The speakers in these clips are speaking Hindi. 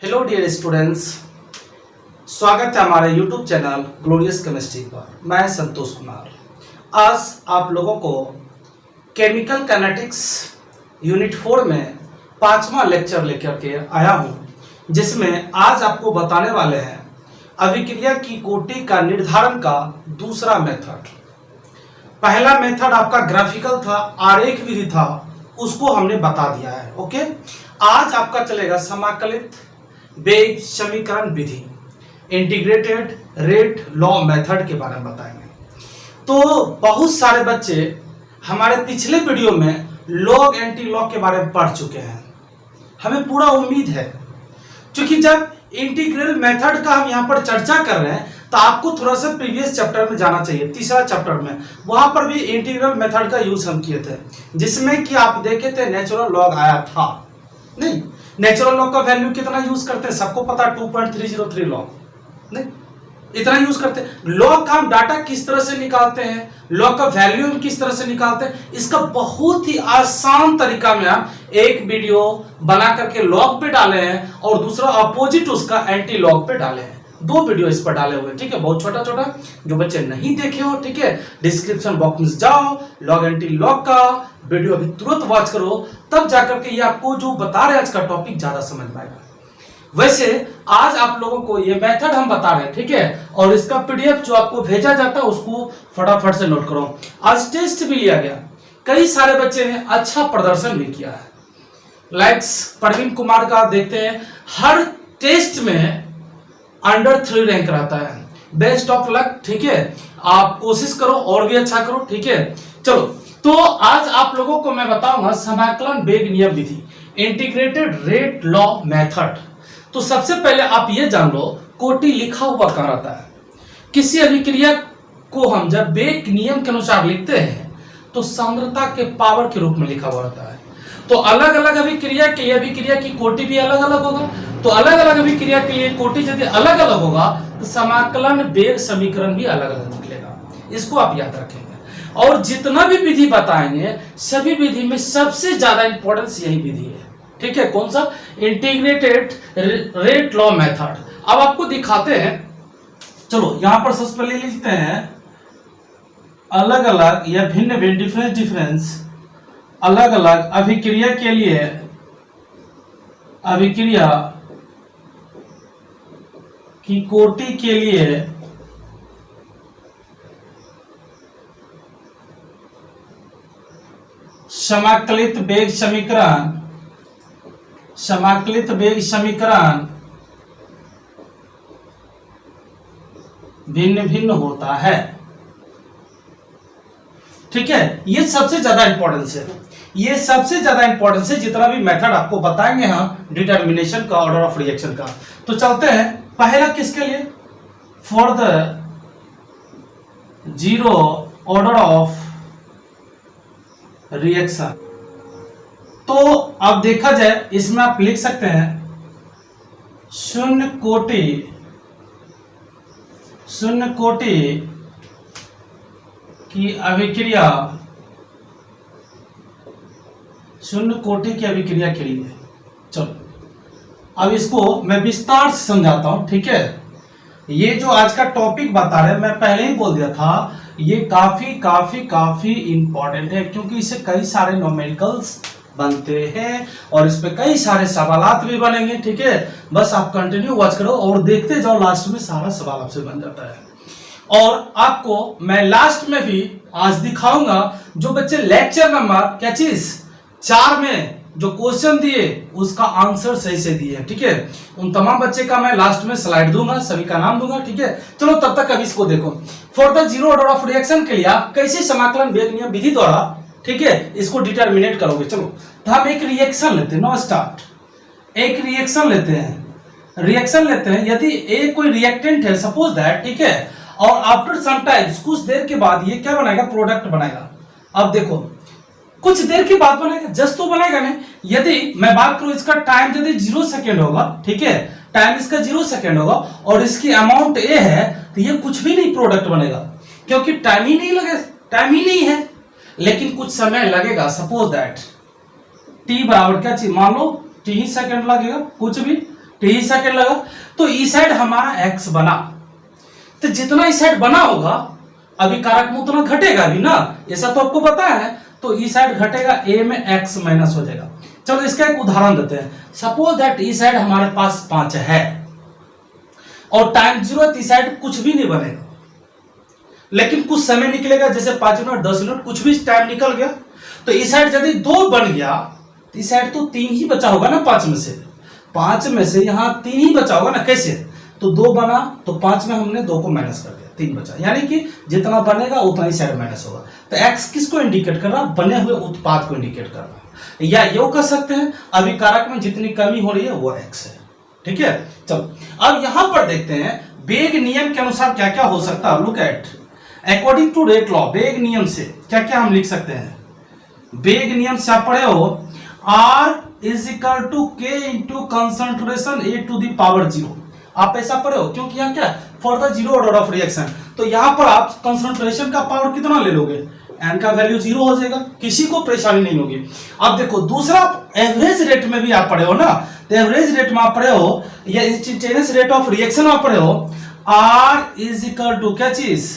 हेलो डियर स्टूडेंट्स, स्वागत है हमारे यूट्यूब चैनल ग्लोरियस केमिस्ट्री पर। मैं संतोष कुमार आज आप लोगों को केमिकल काइनेटिक्स यूनिट 4 में 5वां लेक्चर लेकर के आया हूं, जिसमें आज आपको बताने वाले हैं अभिक्रिया की कोटि का निर्धारण का दूसरा मेथड। पहला मेथड आपका ग्राफिकल था, आरेख विधि था, उसको हमने बता दिया है। ओके, आज आपका चलेगा समाकलित वेग समीकरण विधि, इंटीग्रेटेड रेट लॉ मेथड के बारे में बताएंगे। तो बहुत सारे बच्चे हमारे पिछले वीडियो में लॉग एंटी लॉग के बारे में पढ़ चुके हैं। हमें पूरा उम्मीद है, क्योंकि जब इंटीग्रल मेथड का हम यहाँ पर चर्चा कर रहे हैं तो आपको थोड़ा सा प्रीवियस चैप्टर में जाना चाहिए, तीसरा चैप्टर में। वहां पर भी इंटीग्रल मेथड का यूज हम किए थे, जिसमें कि आप देखे थे नेचुरल लॉग आया था। नहीं, नेचुरल लॉग का वैल्यू कितना यूज करते हैं सबको पता, 2.303 लॉग। नहीं, इतना यूज करते हैं। लॉग का हम डाटा किस तरह से निकालते हैं, लॉग का वैल्यू हम किस तरह से निकालते हैं, इसका बहुत ही आसान तरीका में हम एक वीडियो बना करके लॉग पे डाले हैं और दूसरा अपोजिट उसका एंटी लॉग पे डाले हैं। 2 वीडियो इस पर डाले हुए, ठीक है, बहुत छोटा छोटा। जो बच्चे नहीं देखे हो, ठीक है, डिस्क्रिप्शन बॉक्स में जाओ, लॉग एंटी लॉग का वीडियो अभी तुरंत वॉच करो, तब जाकर के ये आपको जो बता रहे हैं आज का टॉपिक ज्यादा समझ में आएगा। वैसे आज आप लोगों को ये मेथड हम बता रहे हैं, ठीक है, और इसका पीडीएफ जो आपको भेजा जाता है उसको फटाफट से नोट करो। आज टेस्ट भी लिया गया, कई सारे बच्चे ने अच्छा प्रदर्शन भी किया है। लाइक्स प्रवीण कुमार का देखते हैं, हर टेस्ट में अंडर 3 रैंक रहता है। बेस्ट ऑफ लक, ठीक है, आप कोशिश करो और भी अच्छा करो, ठीक है। चलो, तो आज आप लोगों को मैं बताऊंगा समाकलन वेग नियम विधि, इंटीग्रेटेड रेट लॉ मेथड। तो सबसे पहले आप ये जान लो, कोटि लिखा हुआ कहां रहता है। किसी अभिक्रिया को हम जब वेग नियम के अनुसार लिखते हैं तो सांद्रता के पावर के रूप में लिखा हुआ रहता है। तो अलग अलग अभिक्रिया के लिए अभिक्रिया की कोटि भी अलग अलग होगा। तो अलग अलग अभिक्रिया के लिए कोटि यदि अलग अलग होगा तो समाकलन वेग समीकरण भी अलग अलग निकलेगा। इसको आप याद रखेंगे। और जितना भी विधि बताएंगे सभी विधि में सबसे ज्यादा इंपॉर्टेंस यही विधि है, ठीक है। कौन सा? Integrated rate law method. अब आपको दिखाते हैं, चलो यहां पर सबसे पहले लिखते हैं अलग अलग या भिन्न भिन्न डिफरेंस अलग अलग अभिक्रिया के लिए अभिक्रिया की कोटि के लिए समाकलित वेग समीकरण भिन्न भिन्न होता है, ठीक है। ये सबसे ज्यादा इंपॉर्टेंस है, ये सबसे ज्यादा इंपॉर्टेंस है जितना भी मेथड आपको बताएंगे हम डिटर्मिनेशन का, ऑर्डर ऑफ रिएक्शन का। तो चलते हैं पहला किसके लिए, for the zero order of reaction. तो अब देखा जाए, इसमें आप लिख सकते हैं शून्य कोटि की अभिक्रिया, शून्य कोटि की अभिक्रिया के लिए। चलो अब इसको मैं विस्तार से समझाता हूं, ठीक है। ये जो आज का टॉपिक बता रहे हैं, मैं पहले ही बोल दिया था, ये काफी काफी काफी इंपॉर्टेंट है, क्योंकि इससे कई सारे न्यूमेरिकल्स बनते हैं और इस पे कई सारे सवालात भी बनेंगे, ठीक है। बस आप कंटिन्यू वॉच करो और देखते जाओ, लास्ट में सारा सवाल आपसे बन जाता है। और आपको मैं लास्ट में भी आज दिखाऊंगा, जो बच्चे लेक्चर नंबर क्या चीज 4 में जो क्वेश्चन दिए उसका आंसर सही से दिए, ठीक है। उन तमाम बच्चे का मैं लास्ट में स्लाइड दूंगा, सभी का नाम दूंगा, ठीक है। चलो तब तक अभी इसको देखो। For the zero order of reaction के लिए आप कैसे समाकलन वेग नियम विधि द्वारा, ठीक है, इसको डिटर्मिनेट करोगे। चलो तो हम एक रिएक्शन लेते हैं, नो स्टार्ट, एक रिएक्शन लेते हैं। यदि ए कोई रिएक्टेंट है, सपोज दैट, ठीक है, और आफ्टर सम टाइम्स, कुछ देर के बाद ये क्या बनाएगा, प्रोडक्ट बनाएगा। अब देखो, कुछ देर के बाद बनेगा, जस्ट तो बनेगा नहीं। यदि मैं बात करूं इसका टाइम यदि 0 सेकेंड होगा, ठीक है, टाइम इसका 0 सेकेंड होगा और इसकी अमाउंट ए है, तो ये कुछ भी नहीं प्रोडक्ट बनेगा, क्योंकि टाइम ही नहीं है। लेकिन कुछ समय लगेगा, सपोज दैट टी बराबर क्या चीज मान लो, टी ही सेकंड लगेगा, कुछ भी t सेकंड लगा, तो ई साइड हमारा x बना। तो जितना ई साइड बना होगा अभी कारक में उतना घटेगा भी ना, ऐसा तो आपको पता है। तो ई साइड घटेगा, a में x माइनस हो जाएगा। चलो इसका एक उदाहरण देते हैं। सपोज दैट ई साइड हमारे पास 5 है और टाइम 0 ई साइड कुछ भी नहीं बनेगा, लेकिन कुछ समय निकलेगा, जैसे 5 मिनट 10 मिनट कुछ भी टाइम निकल गया। तो ई साइड यदि 2 बन गया तो ई साइड तो 3 ही बचा होगा ना, 5 में से। 5 में से यहाँ 3 ही बचा होगा ना, कैसे? तो 2 बना तो 5 में हमने 2 को माइनस कर दिया, 3 बचा, यानी कि जितना बनेगा उतना ही साइड माइनस होगा। तो x किसको इंडिकेट कर रहा? बने हुए उत्पाद को इंडिकेट कर रहा है। या यो कर सकते हैं अभी कारक में जितनी कमी हो रही है वो x है। ठीक है, चलो अब यहां पर देखते हैं वेग नियम के अनुसार क्या क्या हो सकता है। Look at according to rate law, वेग नियम से क्या क्या हम लिख सकते हैं। वेग नियम से आप पढ़े हो R is equal to k into concentration A to the power 0। आप ऐसा पढ़े हो क्योंकि यहाँ क्या for the zero order of reaction. तो यहाँ पर आप कंसंट्रेशन का पावर कितना ले लोगे, n का वैल्यू 0 हो जाएगा, किसी को परेशानी नहीं होगी। अब देखो दूसरा एवरेज रेट में भी आप पढ़े हो ना, तो एवरेज रेट में आप पढ़े हो या इंस्टेंटेनियस रेट ऑफ रिएक्शन आप पढ़े हो R इज इक्वल टू क्या चीज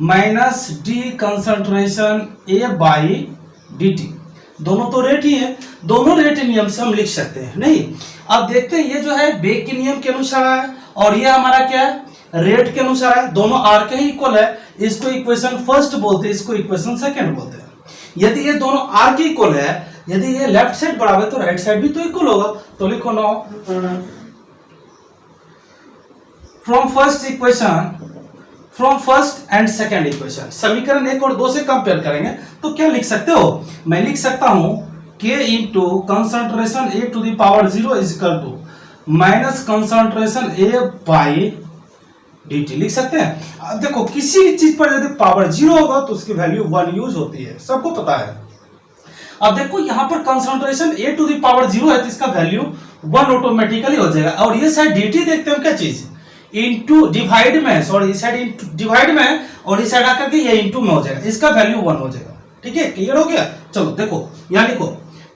minus D concentration A by D T. दोनों तो रेट ही है, दोनों रेट नियम से हम लिख सकते हैं नहीं। अब देखते हैं ये जो है वेग के नियम के अनुसार है और ये हमारा क्या है रेट के अनुसार है, दोनों आर के ही इक्वल है। इसको इक्वेशन फर्स्ट बोलते हैं, इसको इक्वेशन सेकंड बोलते हैं। यदि ये दोनों आर के इक्वल है, यदि ये लेफ्ट साइड बराबर तो राइट साइड भी तो इक्वल होगा। तो लिखो now from first equation, from first and second equation, समीकरण 1 और 2 से कंपेयर करेंगे तो क्या लिख सकते हो? मैं लिख सकता हूं k into concentration A to the power 0 is equal to minus concentration A by D T. लिख सकते हैं। अब देखो किसी भी चीज पर यदि पावर 0 होगा तो उसकी वैल्यू 1 यूज होती है, सबको पता है। अब देखो यहां पर concentration A to the power 0 है तो इसका वैल्यू 1 ऑटोमेटिकली हो जाएगा। और ये साइड डी टी देखते हैं क्या चीज इंटू डिवाइड में, सॉरी इस साइड डिवाइड में और इस साइड आकर के ये इंटू में हो जाएगा, इसका वैल्यू 1 हो जाएगा। ठीक है, क्लियर हो गया। चलो देखो यहां लिखो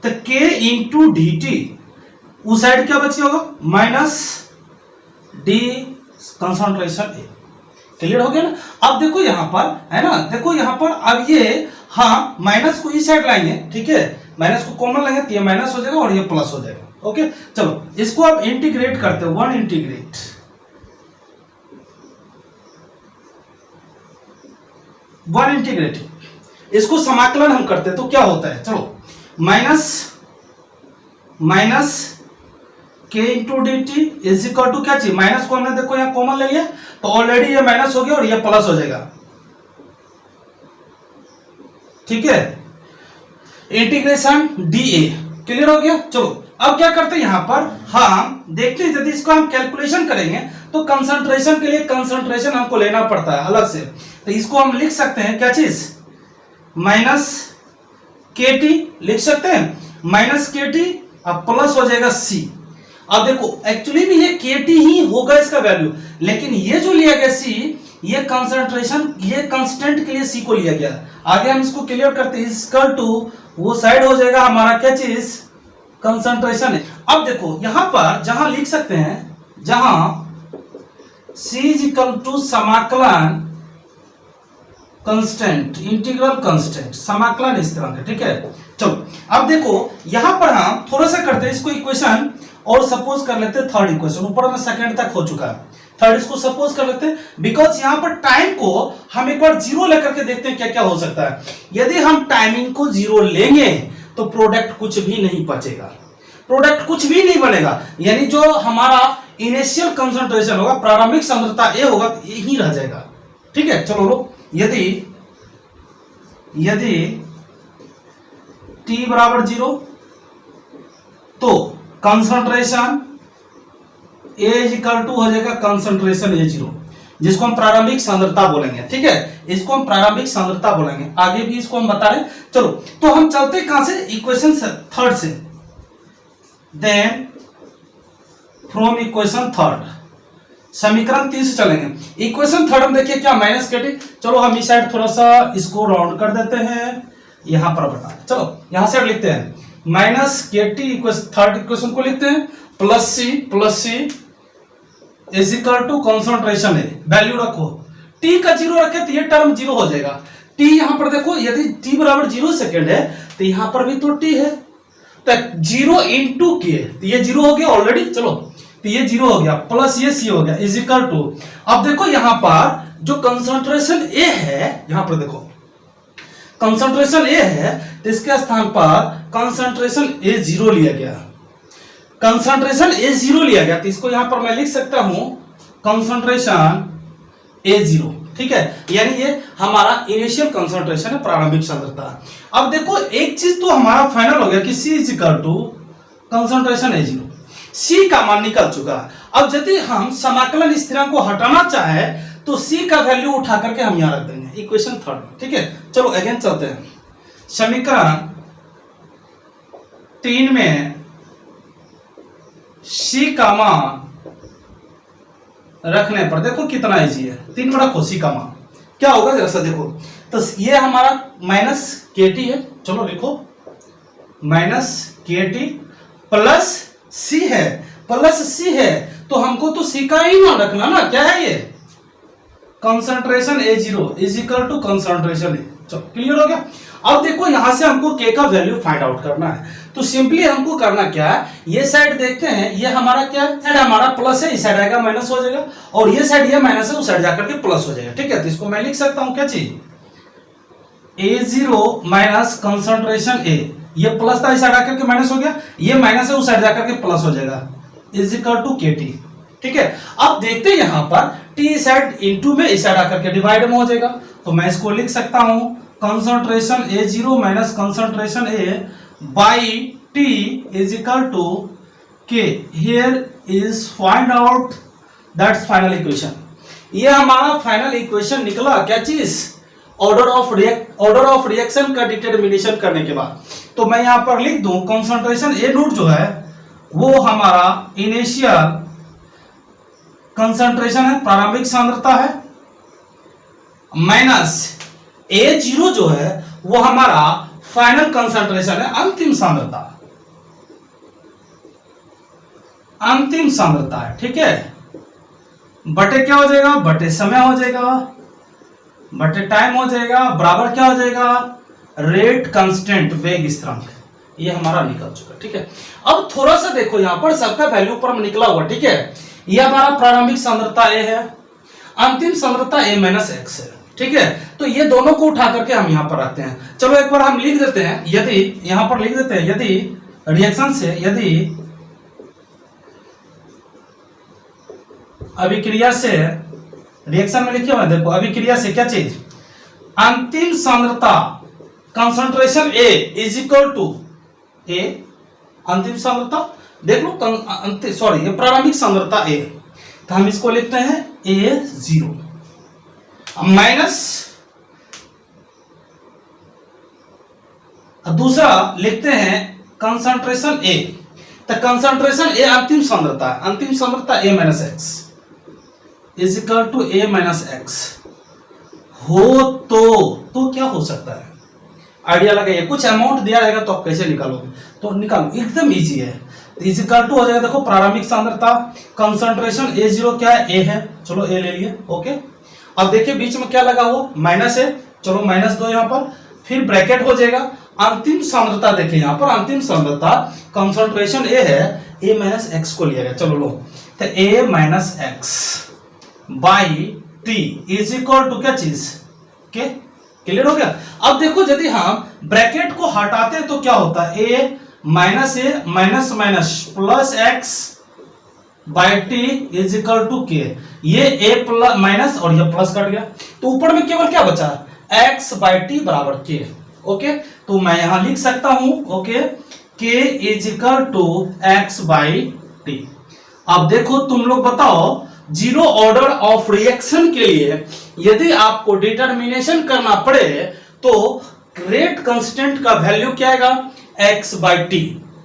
तो k इंटू डी टी, उस साइड क्या बची होगा माइनस डी कंसंट्रेशन ए। क्लियर हो गया ना। अब देखो यहां पर है ना, देखो यहां पर अब ये हाँ माइनस को इस साइड लाएंगे, ठीक है, माइनस को कॉमन लेंगे तो ये माइनस हो जाएगा और ये प्लस हो जाएगा। ओके चलो इसको अब इंटीग्रेट करते हैं, 1 इंटीग्रेट, इसको समाकलन हम करते हैं तो क्या होता है। चलो minus k into D T is equal to क्या चाहिए, माइनस को हमने देखो यहां कॉमन ले लिया तो ऑलरेडी ये माइनस हो गया और ये प्लस हो जाएगा। ठीक है, इंटीग्रेशन डी ए। क्लियर हो गया। चलो अब क्या करते हैं यहां पर हम देखते हैं यदि इसको हम कैलकुलेशन करेंगे तो कंसंट्रेशन के लिए कंसंट्रेशन हमको लेना पड़ता है अलग से। तो इसको हम लिख सकते हैं क्या चीज माइनस के टी लिख सकते हैं, माइनस के टी अब प्लस हो जाएगा सी। अब देखो एक्चुअली में ये के टी ही होगा इसका वैल्यू, लेकिन ये जो लिया गया सी ये कंसंट्रेशन ये कांस्टेंट के लिए सी को लिया गया। आगे हम इसको क्लियर करते हैं, इक्वल टू वो साइड हो जाएगा हमारा क्या चीज कंसंट्रेशन है। अब देखो यहां पर जहां लिख सकते हैं जहां C इज इक्वल टू समाकलन कांस्टेंट, इंटीग्रल कांस्टेंट, समाकलन इस तरह का। ठीक है चलो अब देखो यहां पर हम थोड़ा सा करते हैं इसको इक्वेशन और सपोज कर लेते हैं थर्ड इक्वेशन, ऊपर में सेकंड तक हो चुका है, थर्ड इसको सपोज कर लेते हैं बिकॉज यहां पर टाइम को हम एक बार 0 लेकर के देखते हैं क्या क्या हो सकता है। यदि हम टाइमिंग को 0 लेंगे तो प्रोडक्ट कुछ भी नहीं बचेगा, प्रोडक्ट कुछ भी नहीं बनेगा, यानी जो हमारा इनिशियल कंसंट्रेशन होगा प्रारंभिक सांद्रता ए होगा यही रह जाएगा। ठीक है चलो लोग यदि t बराबर 0 तो concentration A is equal to हो जाएगा कंसंट्रेशन A0, जिसको हम प्रारंभिक सांद्रता बोलेंगे। ठीक है, इसको हम प्रारंभिक सांद्रता बोलेंगे, आगे भी इसको हम बता रहे हैं। चलो तो हम चलते कहां से इक्वेशन थर्ड से, देन फ्रॉम इक्वेशन थर्ड समीकरण 3 से चलेंगे। इक्वेशन थर्ड में देखिए क्या माइनस के टी, चलो हम इस साइड थोड़ा सा इसको राउंड कर देते हैं, यहां पर बता चलो यहां से लिखते हैं माइनस के टी थर्ड इक्वेशन को लिखते हैं plus C is equal to concentration है, वैल्यू रखो, टी का 0 रखे तो ये टर्म 0 हो जाएगा। टी यहां पर देखो, यदि t बराबर 0 सेकेंड है तो यहां पर भी तो t है, तो 0 इंटू के, तो ये 0 हो गया ऑलरेडी, चलो तो ये 0 हो गया, प्लस ये c हो गया इज इक्वल टू, अब देखो यहां पर जो कंसंट्रेशन A है, यहां पर देखो कंसंट्रेशन A है तो इसके स्थान पर कंसंट्रेशन A0 लिया गया, कंसंट्रेशन A0 लिया गया, तो इसको यहां पर मैं लिख सकता हूं कंसंट्रेशन A0, ठीक है, यानी ये हमारा इनिशियल कंसंट्रेशन है, प्रारंभिक सांद्रता। अब देखो एक चीज तो हमारा फाइनल हो गया कि C is equal to concentration A0, C का मान निकल चुका। अब यदि हम समाकलन स्थिरांक को हटाना चाहे तो C का वैल्यू उठा करके हम यहां रख देंगे, इक्वेशन 3, ठीक है। चलो अगेन चलते हैं, समीकरण 3 में C का मान रखने पर देखो कितना इजी है, 3 में रखो C का मान, क्या होगा जरा सा देखो, तो ये हमारा माइनस KT है, चलो लिखो माइनस KT प्लस C है, प्लस C है तो हमको तो C का ही मान रखना ना, क्या है ये concentration A0 is equal to concentration A, चलो क्लियर हो गया। अब देखो यहां से हमको K का वैल्यू फाइंड आउट करना है, तो सिंपली हमको करना क्या है, ये साइड देखते हैं, ये हमारा क्या है, साइड हमारा प्लस है, इस साइड आएगा माइनस हो जाएगा, और ये साइड ये माइनस है, उस साइड जाकर के प्लस हो जाएगा, ठीक है। तो इसको मैं लिख सकता हूं क्या चीज, A0 माइनस कंसंट्रेशन A, ये प्लस था इस साइड आकर के माइनस हो गया, ये माइनस है उस साइड जाकर के प्लस हो जाएगा, इज इक्वल टू KT, ठीक है। अब देखते हैं यहां पर T साइड इनटू में इस साइड आकर के डिवाइड में हो जाएगा, तो मैं इसको लिख सकता हूं concentration A0 minus concentration A by T is equal to K, here is find out that's final equation. ये हमारा फाइनल इक्वेशन निकला, क्या चीज, ऑर्डर ऑफ रिएक्शन का डिटरमिनेशन करने के बाद, तो मैं यहां पर लिख दूं कंसंट्रेशन A नोट जो है वो हमारा इनिशियल कंसंट्रेशन है, प्रारंभिक सांद्रता है, माइनस A0 जो है वो हमारा फाइनल कंसंट्रेशन है, अंतिम सांद्रता, अंतिम सांद्रता है, ठीक है, बटे क्या हो जाएगा, बटे समय हो जाएगा, बटे टाइम हो जाएगा, बराबर क्या हो जाएगा, रेट कांस्टेंट, वेग स्थिरांक, ये हमारा निकल चुका, ठीक है। अब थोड़ा सा देखो यहां पर सबका वैल्यू पर निकला हुआ, ठीक है, ये हमारा प्रारंभिक सांद्रता A है, अंतिम सांद्रता A माइनस x है, ठीक है, तो ये दोनों को उठा करके हम यहां पर रखते हैं। चलो एक बार हम लिख देते हैं, यदि यहां पर लिख देते हैं, यदि रिएक्शन से, यदि अभिक्रिया से, रिएक्शन में लिखे हुए देखो, अभिक्रिया से क्या चीज, अंतिम सांद्रता concentration A is equal to A, अंतिम सांद्रता देख लो, सॉरी ये प्रारंभिक सांद्रता A, तो हम इसको लिखते हैं A0 माइनस, दूसरा लिखते हैं कंसंट्रेशन A, तो कंसंट्रेशन A अंतिम सांद्रता है, अंतिम सांद्रता A minus x is equal to A minus x हो तो क्या हो सकता है, आइडिया लगाइए, कुछ अमाउंट दिया रहेगा तो आप कैसे निकालोगे, तो निकालो, एकदम इजी है, इज इक्वल टू हो जाएगा, देखो प्रारंभिक सांद्रता कंसंट्रेशन A0 क्या है, A है, चलो A ले लिए, ओके। अब देखिए बीच में क्या लगा हुआ, माइनस है, चलो माइनस 2 यहां पर, फिर ब्रैकेट हो जाएगा, अंतिम सांद्रता देखिए यहां पर, अंतिम सांद्रता कंसंट्रेशन A है, A माइनस x को लिया गया, चलो लो, तो A minus x by T is equal to क्या चीज, के, क्लियर हो गया। अब देखो यदि हम ब्रैकेट को हटाते हैं तो क्या होता है, A minus A minus minus plus x by T is equal to k, ये A प्लस माइनस और ये प्लस कट गया, तो ऊपर में केवल क्या बचा, x बाई टी बराबर के, ओके, तो मैं यहां लिख सकता हूं, okay, k is equal to x by T. अब देखो तुम लोग बताओ, जीरो ऑर्डर ऑफ रिएक्शन के लिए यदि आपको डिटरमिनेशन करना पड़े तो रेट कांस्टेंट का वैल्यू क्या आएगा, x बाई टी,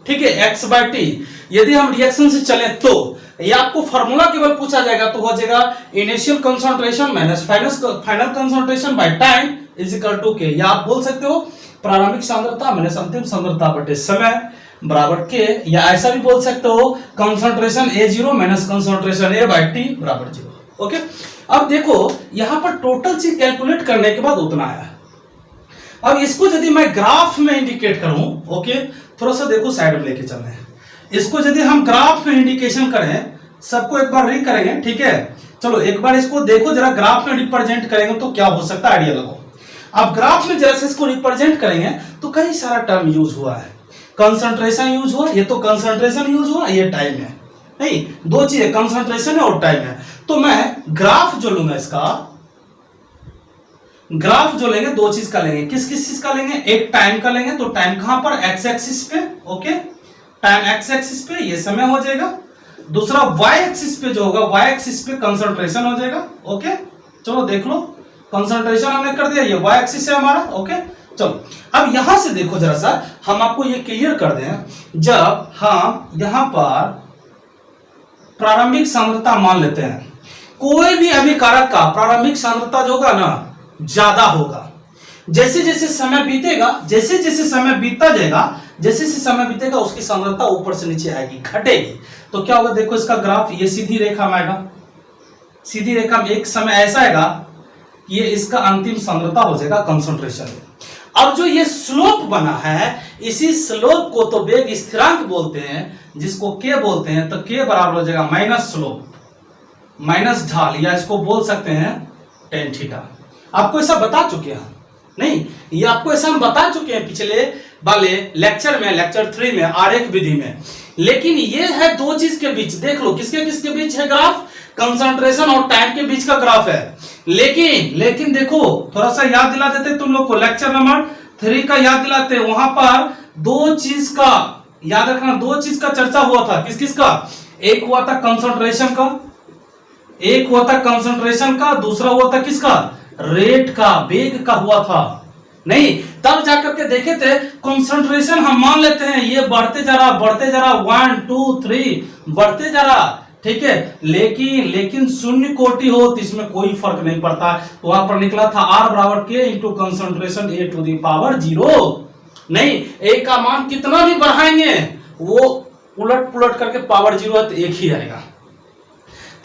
ठीक है, x बाई टी। यदि हम रिएक्शन से चले तो ये आपको फार्मूला केवल पूछा जाएगा तो हो जाएगा initial concentration minus final concentration by time is equal to k, या आप बोल सकते हो प्रारंभिक सांद्रता माइनस अंतिम सांद्रता बटे समय बराबर के, या ऐसा भी बोल सकते हो concentration A0 minus concentration A by T बराबर 0। ओके, अब देखो यहां पर टोटल चीज कैलकुलेट करने के बाद उतना आया। अब इसको यदि मैं ग्राफ में इंडिकेट करूं, ओके, थोड़ा सा देखो साइड में लेके चलना है इसको। यदि हम ग्राफ में इंडिकेशन करें, सबको एक बार रीड करेंगे, ठीक है। चलो एक बार इसको देखो जरा, ग्राफ में रिप्रेजेंट करेंगे तो क्या हो सकता है, आइडिया लगाओ। अब ग्राफ में जैसे इसको रिप्रेजेंट करेंगे तो कई सारा टर्म यूज हुआ है। कंसंट्रेशन यूज हुआ, ये तो कंसंट्रेशन यूज हुआ, ये टाइम है, नहीं दो चीजें कंसंट्रेशन है और टाइम है। तो मैं ग्राफ जो लूंगा, इसका ग्राफ जो लेंगे दो चीज का लेंगे। किस किस चीज का लेंगे, एक टाइम का लेंगे, तो टाइम कहां पर, एक्स एक्सिस पे, ओके, टाइम एक्स एक्सिस पे ये समय हो जाएगा। दूसरा वाई एक्सिस पे जो होगा, वाई एक्सिस पे कंसंट्रेशन हो जाएगा। ओके, चलो देख लो, कंसंट्रेशन हमने कर दिया, ये वाई एक्सिस है हमारा। ओके, चलो अब यहां से देखो जरा सा, हम आपको ये क्लियर कर दें। जब हम यहां पर प्रारंभिक सांद्रता मान लेते हैं, कोई भी अभिकारक का प्रारंभिक सांद्रता जो होगा ना ज्यादा होगा। जैसे जैसे समय बीतेगा, जैसे जैसे समय बीतता जाएगा, जैसे जैसे समय बीतेगा उसकी सांद्रता ऊपर से नीचे आएगी, घटेगी। तो क्या होगा, देखो इसका ग्राफ, ये सीधी रेखा में आएगा, सीधी रेखा में एक समय ऐसा आएगा, ये इसका अंतिम सांद्रता हो जाएगा कंसंट्रेशन में। अब जो ये स्लोप बना है, इसी स्लोप को तो वेग स्थिरांक बोलते हैं, जिसको के बोलते हैं। तो के बराबर हो जाएगा माइनस स्लोप माइनस ढाल, या इसको बोल सकते हैं टेन थीटा। आपको ऐसा बता चुके हैं, नहीं ये आपको ऐसा हम बता चुके हैं पिछले वाले लेक्चर में, लेक्चर 3 में, आरेख विधि में। लेकिन ये है दो चीज के बीच, देख लो किसके किसके बीच है ग्राफ, कंसंट्रेशन और टाइम के बीच का ग्राफ है। लेकिन देखो थोड़ा सा याद दिला देते तुम लोग को, लेक्चर नंबर 3 का याद दिलाते, वहां पर दो चीज का याद रखना, दो चीज का चर्चा हुआ था। किस किस का, एक हुआ था कंसंट्रेशन का, एक हुआ था कंसंट्रेशन का, दूसरा हुआ था किसका, रेट का, वेग का हुआ था। नहीं, तब जाकर के देखे थे कंसंट्रेशन हम मान लेते हैं ये बढ़ते जा रहा 1 2 3 बढ़ते जा रहा, ठीक है। लेकिन शून्य कोटि हो तो इसमें कोई फर्क नहीं पड़ता। तो वहां पर निकला था R बराबर k into concentration A to the power 0। नहीं, A का मान कितना भी बढ़ाएंगे वो उलट पुलट करके पावर 0 है तो एक ही आएगा।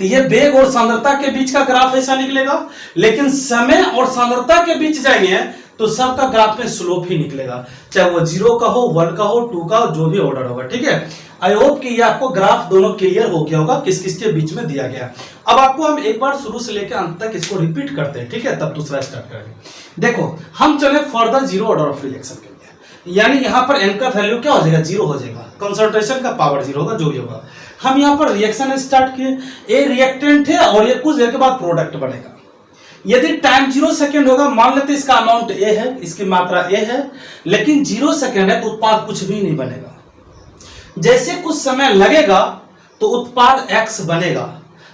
तो ये वेग और सांद्रता के बीच का ग्राफ ऐसा निकलेगा। लेकिन समय और सांद्रता के बीच जाएंगे तो सबका ग्राफ में स्लोप ही निकलेगा, चाहे वो 0 का हो, 1 का हो, 2 का हो, जो भी ऑर्डर होगा, ठीक है। आई होप कि ये आपको ग्राफ दोनों क्लियर हो गया होगा किस किस के बीच में दिया गया। अब आपको हम एक बार शुरू से लेकर अंत तक इसको रिपीट करते हैं, ठीक है, तब दूसरा स्टार्ट करेंगे। देखो हम चले फर्दर 0 ऑर्डर ऑफ रिएक्शन के लिए, यानी यहां पर n का वैल्यू क्या हो जाएगा, 0 हो जाएगा, कंसंट्रेशन का पावर 0 होगा, जो भी होगा। हम यहाँ पर रिएक्शन स्टार्ट किए, ए रिएक्टेंट है और ये कुछ देर के बाद प्रोडक्ट बनेगा। यदि टाइम 0 सेकेंड होगा, मान लेते इसका अमाउंट ए है, इसकी मात्रा ए है, लेकिन 0 सेकेंड है तो उत्पाद कुछ भी नहीं बनेगा। जैसे कुछ समय लगेगा तो उत्पाद x बनेगा।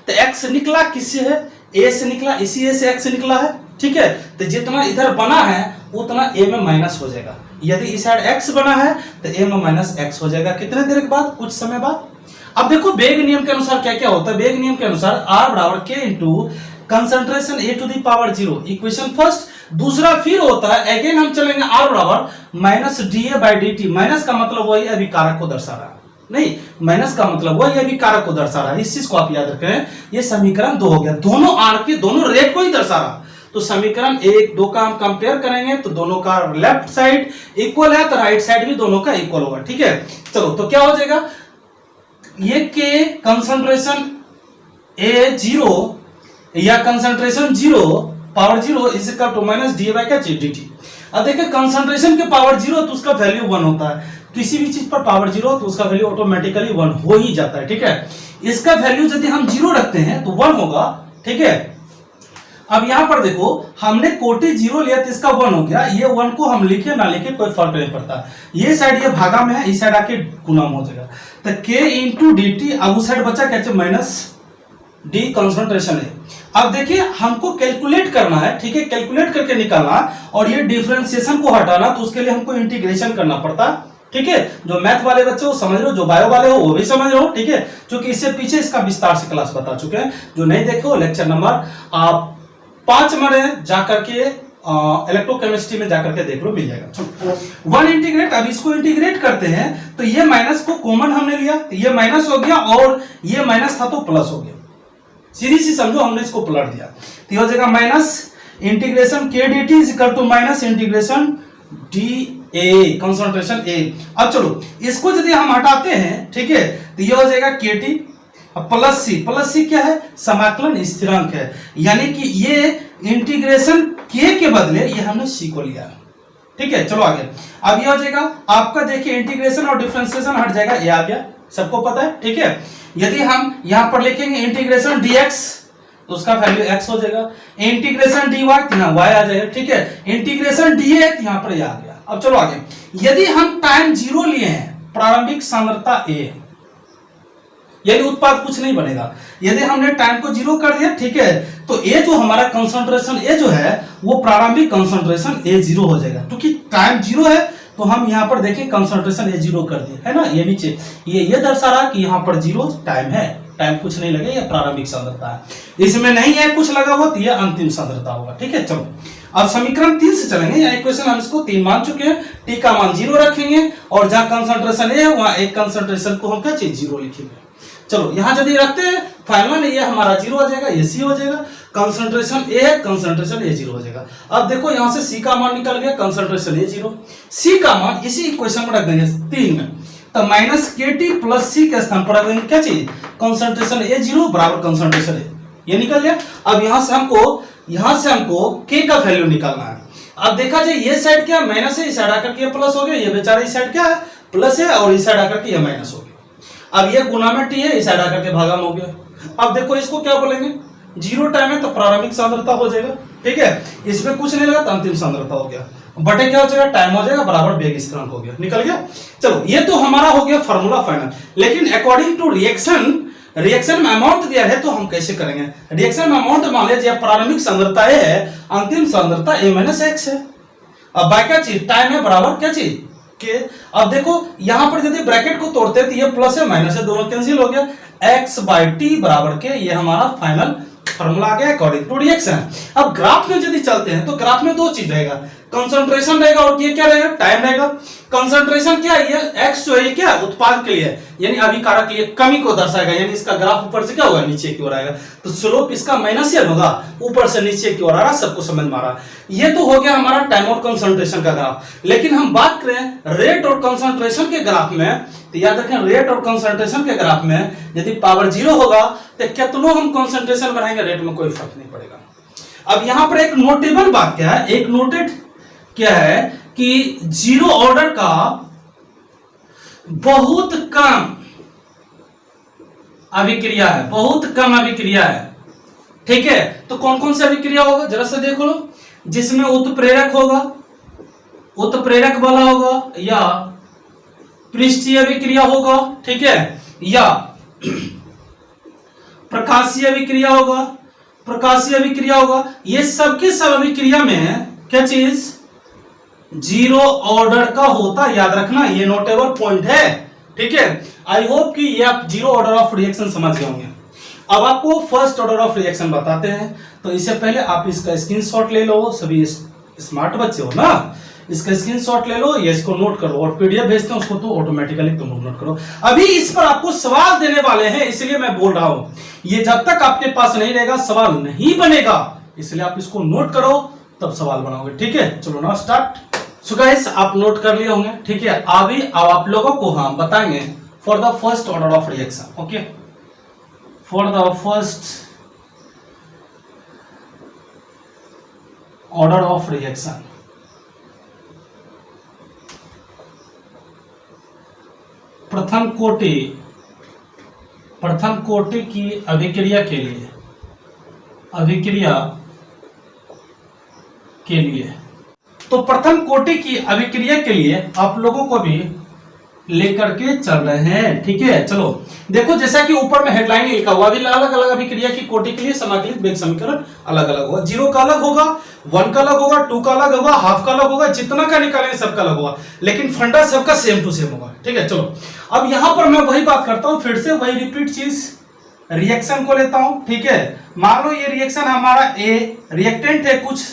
तो x निकला किससे है, a से निकला, इसी a से x निकला है, ठीक है। तो जितना इधर बना है उतना a में माइनस हो जाएगा। यदि इस साइड x बना है तो a में माइनस x हो जाएगा, कितने देर के बाद, कुछ समय बाद। अब देखो वेग नियम के अनुसार क्या क्या होता है, वेग नियम के अनुसार R बराबर k into concentration A to the power 0, equation first. दूसरा फिर होता है, अगेन हम चलेंगे R बराबर minus dA by dt। Minus का मतलब वही अभिकारक को दर्शा रहा है, नहीं माइनस का मतलब वही अभिकारक को दर्शा रहा है, इस चीज को आप याद रखें। ये समीकरण 2 हो गया, दोनों R के दोनों रेट को ही दर्शा रहा। तो समीकरण 1 2 का हम कंपेयर करेंगे तो दोनों का लेफ्ट साइड इक्वल है तो राइट साइड भी दोनों का इक्वल होगा, ठीक है। चलो तो क्या हो जाएगा, ये के कंसंट्रेशन A0 या concentration 0 power 0 is equal to minus D by का dt। अब देखिए कंसंट्रेशन के पावर 0 तो उसका वैल्यू 1 होता है, किसी भी चीज पर पावर 0 तो उसका वैल्यू ऑटोमेटिकली 1 हो ही जाता है, ठीक है। इसका वैल्यू यदि हम 0 रखते हैं तो 1 होगा, ठीक है। अब यहां पर देखो हमने कोटि 0 लिया तो इसका 1 हो गया, ये 1 को हम लिखे ना लिखे कोई फर्क नहीं पड़ता। ये साइड ये भागा में है, इस साइड आके गुना हो जाएगा। तो k इंटू डी टी, अब उस साइड बचा क्या, माइनस डी कंसंट्रेशन है। अब देखिए हमको कैलकुलेट करना है, ठीक है, कैलकुलेट करके निकालना, और ये डिफरेंशिएशन को हटाना, तो उसके लिए हमको इंटीग्रेशन करना पड़ता, ठीक है। जो मैथ वाले बच्चे हो समझ लो, जो बायो वाले हो वो भी समझ लो, ठीक है, क्योंकि इससे पीछे इसका विस्तार से क्लास बता चुके हैं। जो नहीं देखे हो लेक्चर नंबर 5 में जा करके इलेक्ट्रोकेमिस्ट्री में जाकर के देख लो, मिल जाएगा। वन इंटीग्रेट, अब इसको इंटीग्रेट करते हैं तो ये माइनस को कॉमन हमने लिया, तो ये माइनस हो गया और ये माइनस था तो प्लस हो गया, सीधी सी समझो, हमने इसको पलट दिया तो ये हो जाएगा minus integration K D T is equal to minus integration D A concentration A. अब चलो इसको यदि हम हटाते हैं, ठीक है, तो ये हो जाएगा के टी प्लस सी क्या है, समाकलन स्थिरांक है, यानी कि ये इंटीग्रेशन के बदले ये हमने सी को लिया, ठीक है। चलो आगे, अब ये हो जाएगा आपका, देखिए इंटीग्रेशन और डिफरेंशिएशन हट जाएगा, ये आ गया, सबको पता है, ठीक है। यदि हम यहां पर लिखेंगे इंटीग्रेशन dx तो उसका वैल्यू x हो जाएगा, इंटीग्रेशन dy तो यहां y आ जाएगा, ठीक है, इंटीग्रेशन dA तो यहां पर ये आ गया। अब चलो आगे, यदि हम टाइम 0 लिए हैं, प्रारंभिक सांद्रता a, यदि उत्पाद कुछ नहीं बनेगा, यदि हमने टाइम को 0 कर दिया, ठीक है, तो a जो हमारा कंसंट्रेशन a जो है वो प्रारंभिक कंसंट्रेशन a 0 हो जाएगा, क्योंकि टाइम 0 है तो हम यहाँ पर देखें कंसंट्रेशन a 0 कर दिए, है ना, ये नीचे ये दर्शा रहा कि यहाँ पर 0 टाइम है, टाइम कुछ नहीं लगे, ये प्रारंभिक सांद्रता है, इसमें नहीं है कुछ लगा हुआ तो ये अंतिम सांद्रता होगा, ठीक है। चलो अब समीकरण 3 से चलेंगे, या इक्वेशन हम इसको 3 मान चुके हैं, टी का मान 0 रखेंगे और जहां कंसंट्रेशन ए है वहां एक कंसंट्रेशन को हम क्या चाहिए 0 लिखेंगे। चलो यहां यदि रखते हैं फाइनल में ये हमारा 0 आ जाएगा, ये सी हो जाएगा, कंसंट्रेशन ए है, कंसंट्रेशन ए 0 हो जाएगा। अब देखो यहां से सी का मान निकल गया, कंसंट्रेशन ए 0, सी का मान इसी इक्वेशन में रख देंगे 3 में, तो माइनस के टी प्लस सी के स्थान पर रख देंगे क्या चाहिए, कंसंट्रेशन ए 0 बराबर कंसंट्रेशन ए, ये निकल गया। अब यहां से हमको के का वैल्यू निकालना है। अब देखा जाए ये साइड क्या माइनस है, इस साइड आकर के प्लस हो गया, ये बेचारा इस साइड क्या है प्लस है और इस साइड आकर के ये माइनस हो गया। अब ये गुना में टी है, इस साइड आकर के भागा में हो गया। अब देखो इसको क्या बोलेंगे, 0 टाइम है तो प्रारंभिक सांद्रता हो जाएगा, ठीक है, इसमें कुछ नहीं लगा तो अंतिम सांद्रता हो गया, बटे क्या हो जाएगा टाइम हो जाएगा बराबर वेग स्थिरांक हो गया, निकल गया। चलो ये तो हमारा हो गया फार्मूला फाइनल, लेकिन अकॉर्डिंग टू रिएक्शन में अमाउंट दिया है तो हम कैसे करेंगे, रिएक्शन में अमाउंट मान लीजिए प्रारंभिक सांद्रता ए है, अंतिम सांद्रता a माइनस x है, अब बाय क्या चीज टाइम है बराबर क्या चीज के। अब देखो यहां पर यदि ब्रैकेट को तोड़ते हैं तो ये प्लस है माइनस है दोनों कैंसिल हो गया, x बाय टी बराबर के, ये हमारा फाइनल फार्मूला आ गया अकॉर्डिंग टू रिएक्शन। अब ग्राफ में यदि चलते हैं तो ग्राफ में 2 चीज रहेगा, कंसंट्रेशन रहेगा और ये क्या रहेगा टाइम रहेगा। कंसंट्रेशन क्या है, ये x जो है ये क्या उत्पाद के लिए है, यानी अभिकारक के लिए कमी को दर्शाएगा, यानी इसका ग्राफ ऊपर से क्या होगा नीचे की ओर आएगा, तो स्लोप इसका माइनसियन होगा, ऊपर से नीचे की ओर आ रहा, सबको समझ में आ रहा। ये तो हो गया हमारा टाइम और कंसंट्रेशन का ग्राफ। लेकिन हम बात करें रेट और कंसंट्रेशन के ग्राफ में, तो याद रखें रेट और कंसंट्रेशन के ग्राफ में यदि पावर 0 होगा तो कितनों हम कंसंट्रेशन बढ़ाएंगे रेट में कोई फर्क नहीं पड़ेगा। अब यहां पर एक नोटेबल बात क्या है, एक नोटेड क्या है कि 0 ऑर्डर का बहुत कम अभिक्रिया है, बहुत कम अभिक्रिया है, ठीक है। तो कौन कौन सी अभिक्रिया होगा जरा से देख लो, जिसमें उत्प्रेरक होगा, उत्प्रेरक वाला होगा, या पृष्ठीय अभिक्रिया होगा, ठीक है, या प्रकाशीय अभिक्रिया होगा, प्रकाशीय अभिक्रिया होगा, ये सबके सब अभिक्रिया में क्या चीज 0 ऑर्डर का होता, याद रखना ये नोटेबल पॉइंट है, ठीक है। आई होप कि ये आप 0 ऑर्डर ऑफ रिएक्शन समझ गए होंगे। अब आपको फर्स्ट ऑर्डर ऑफ रिएक्शन बताते हैं, तो इससे पहले आप इसका स्क्रीनशॉट ले लो, सभी स्मार्ट बच्चे हो ना, इसका स्क्रीनशॉट ले लो, ये इसको नोट करो और पीडीएफ भेजते हैं उसको तो ऑटोमेटिकली तुम नोट करो। अभी इस पर आपको सवाल देने वाले हैं, इसलिए मैं बोल रहा हूं, ये जब तक आपके पास नहीं रहेगा सवाल नहीं बनेगा, इसलिए आप इसको नोट करो तब सवाल बनाओगे, ठीक है। चलो ना स्टार्ट। सो गाइस आप नोट कर लिए होंगे, ठीक है। अभी अब आप लोगों को हम बताएंगे for the first order of reaction, okay, for the first order of reaction. प्रथम कोटि की अभिक्रिया के लिए तो प्रथम कोटि की अभिक्रिया के लिए आप लोगों को भी लेकर के चल रहे हैं, ठीक है। चलो देखो जैसा कि ऊपर में हेडलाइन लिखा हुआ, अभी अलग अलग अभिक्रिया की कोटि के लिए समाकलित वेग समीकरण अलग अलग होगा, 0 का अलग होगा, 1 का अलग होगा, 2 का अलग होगा, हाफ का अलग होगा, जितना का निकालेंगे सबका अलग होगा, लेकिन फंडा सबका सेम टू सेम होगा, ठीक है। चलो अब यहां पर मैं वही बात करता हूं, फिर से वही रिपीट चीज, रिएक्शन को लेता हूं, ठीक है। मान लो ये रिएक्शन हमारा ए रिएक्टेंट है कुछ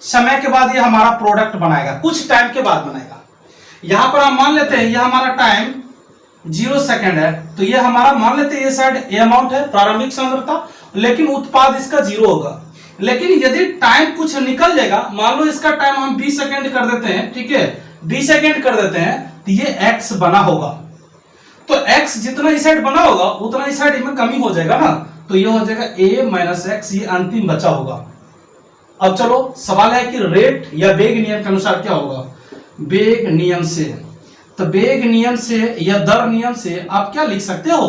समय के बाद ये हमारा प्रोडक्ट बनाएगा, कुछ टाइम के बाद बनाएगा। यहां पर हम मान लेते हैं ये हमारा टाइम 0 सेकेंड है, तो ये हमारा मान लेते हैं ये साइड ए अमाउंट है प्रारंभिक सांद्रता, लेकिन उत्पाद इसका 0 होगा। लेकिन यदि टाइम कुछ निकल जाएगा, मान लो इसका टाइम हम 20 सेकेंड कर देते हैं, ठीक है 20 सेकेंड कर देते हैं, तो ये x बना होगा। तो x जितना इस साइड बना होगा उतना इस साइड में कमी हो जाएगा ना, तो ये हो जाएगा a माइनस एक्स, ये अंतिम बचा होगा। अब चलो सवाल है कि रेट या वेग नियम के अनुसार क्या होगा। वेग नियम से, तो वेग नियम से या दर नियम से आप क्या लिख सकते हो,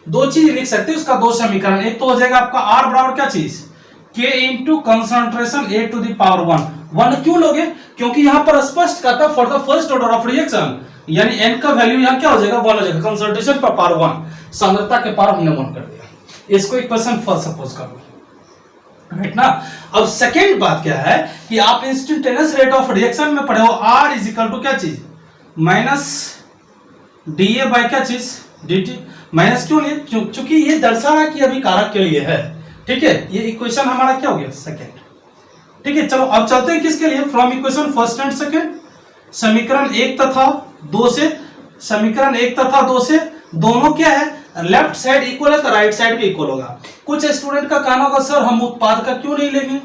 दो चीज लिख सकते हो, उसका दो समीकरण। एक तो हो जाएगा आपका r बराबर क्या चीज, k into concentration a to the power 1 क्यों लोगे, क्योंकि यहां पर स्पष्ट कहता है for the first order of reaction, यानी n का वैल्यू यहां क्या हो जाएगा 1 हो जाएगा, कंसंट्रेशन पर पावर 1, सांद्रता के पावर हमने 1 कर दिया। इसको इक्वेशन फर्स्ट सपोज कर लो, राइट ना। अब सेकेंड बात क्या है कि आप इंस्टेंटेनियस रेट ऑफ रिएक्शन में पढ़े हो, r इज इक्वल टू क्या चीज माइनस डीए बाय क्या चीज dt। माइनस क्यों लिए, क्योंकि ये दर्शा रहा कि अभी कारक के लिए है, ठीक है। ये इक्वेशन हमारा क्या हो गया सेकेंड, ठीक है। चलो अब चलते हैं किसके लिए, from equation first and second, समीकरण 1 तथा 2 से, समीकरण 1 तथा 2 से दोनों क्या है, लेफ्ट साइड इक्वल है तो राइट साइड भी इक्वल होगा। कुछ स्टूडेंट का कहना होगा सर हम उत्पाद का क्यों नहीं लेंगे,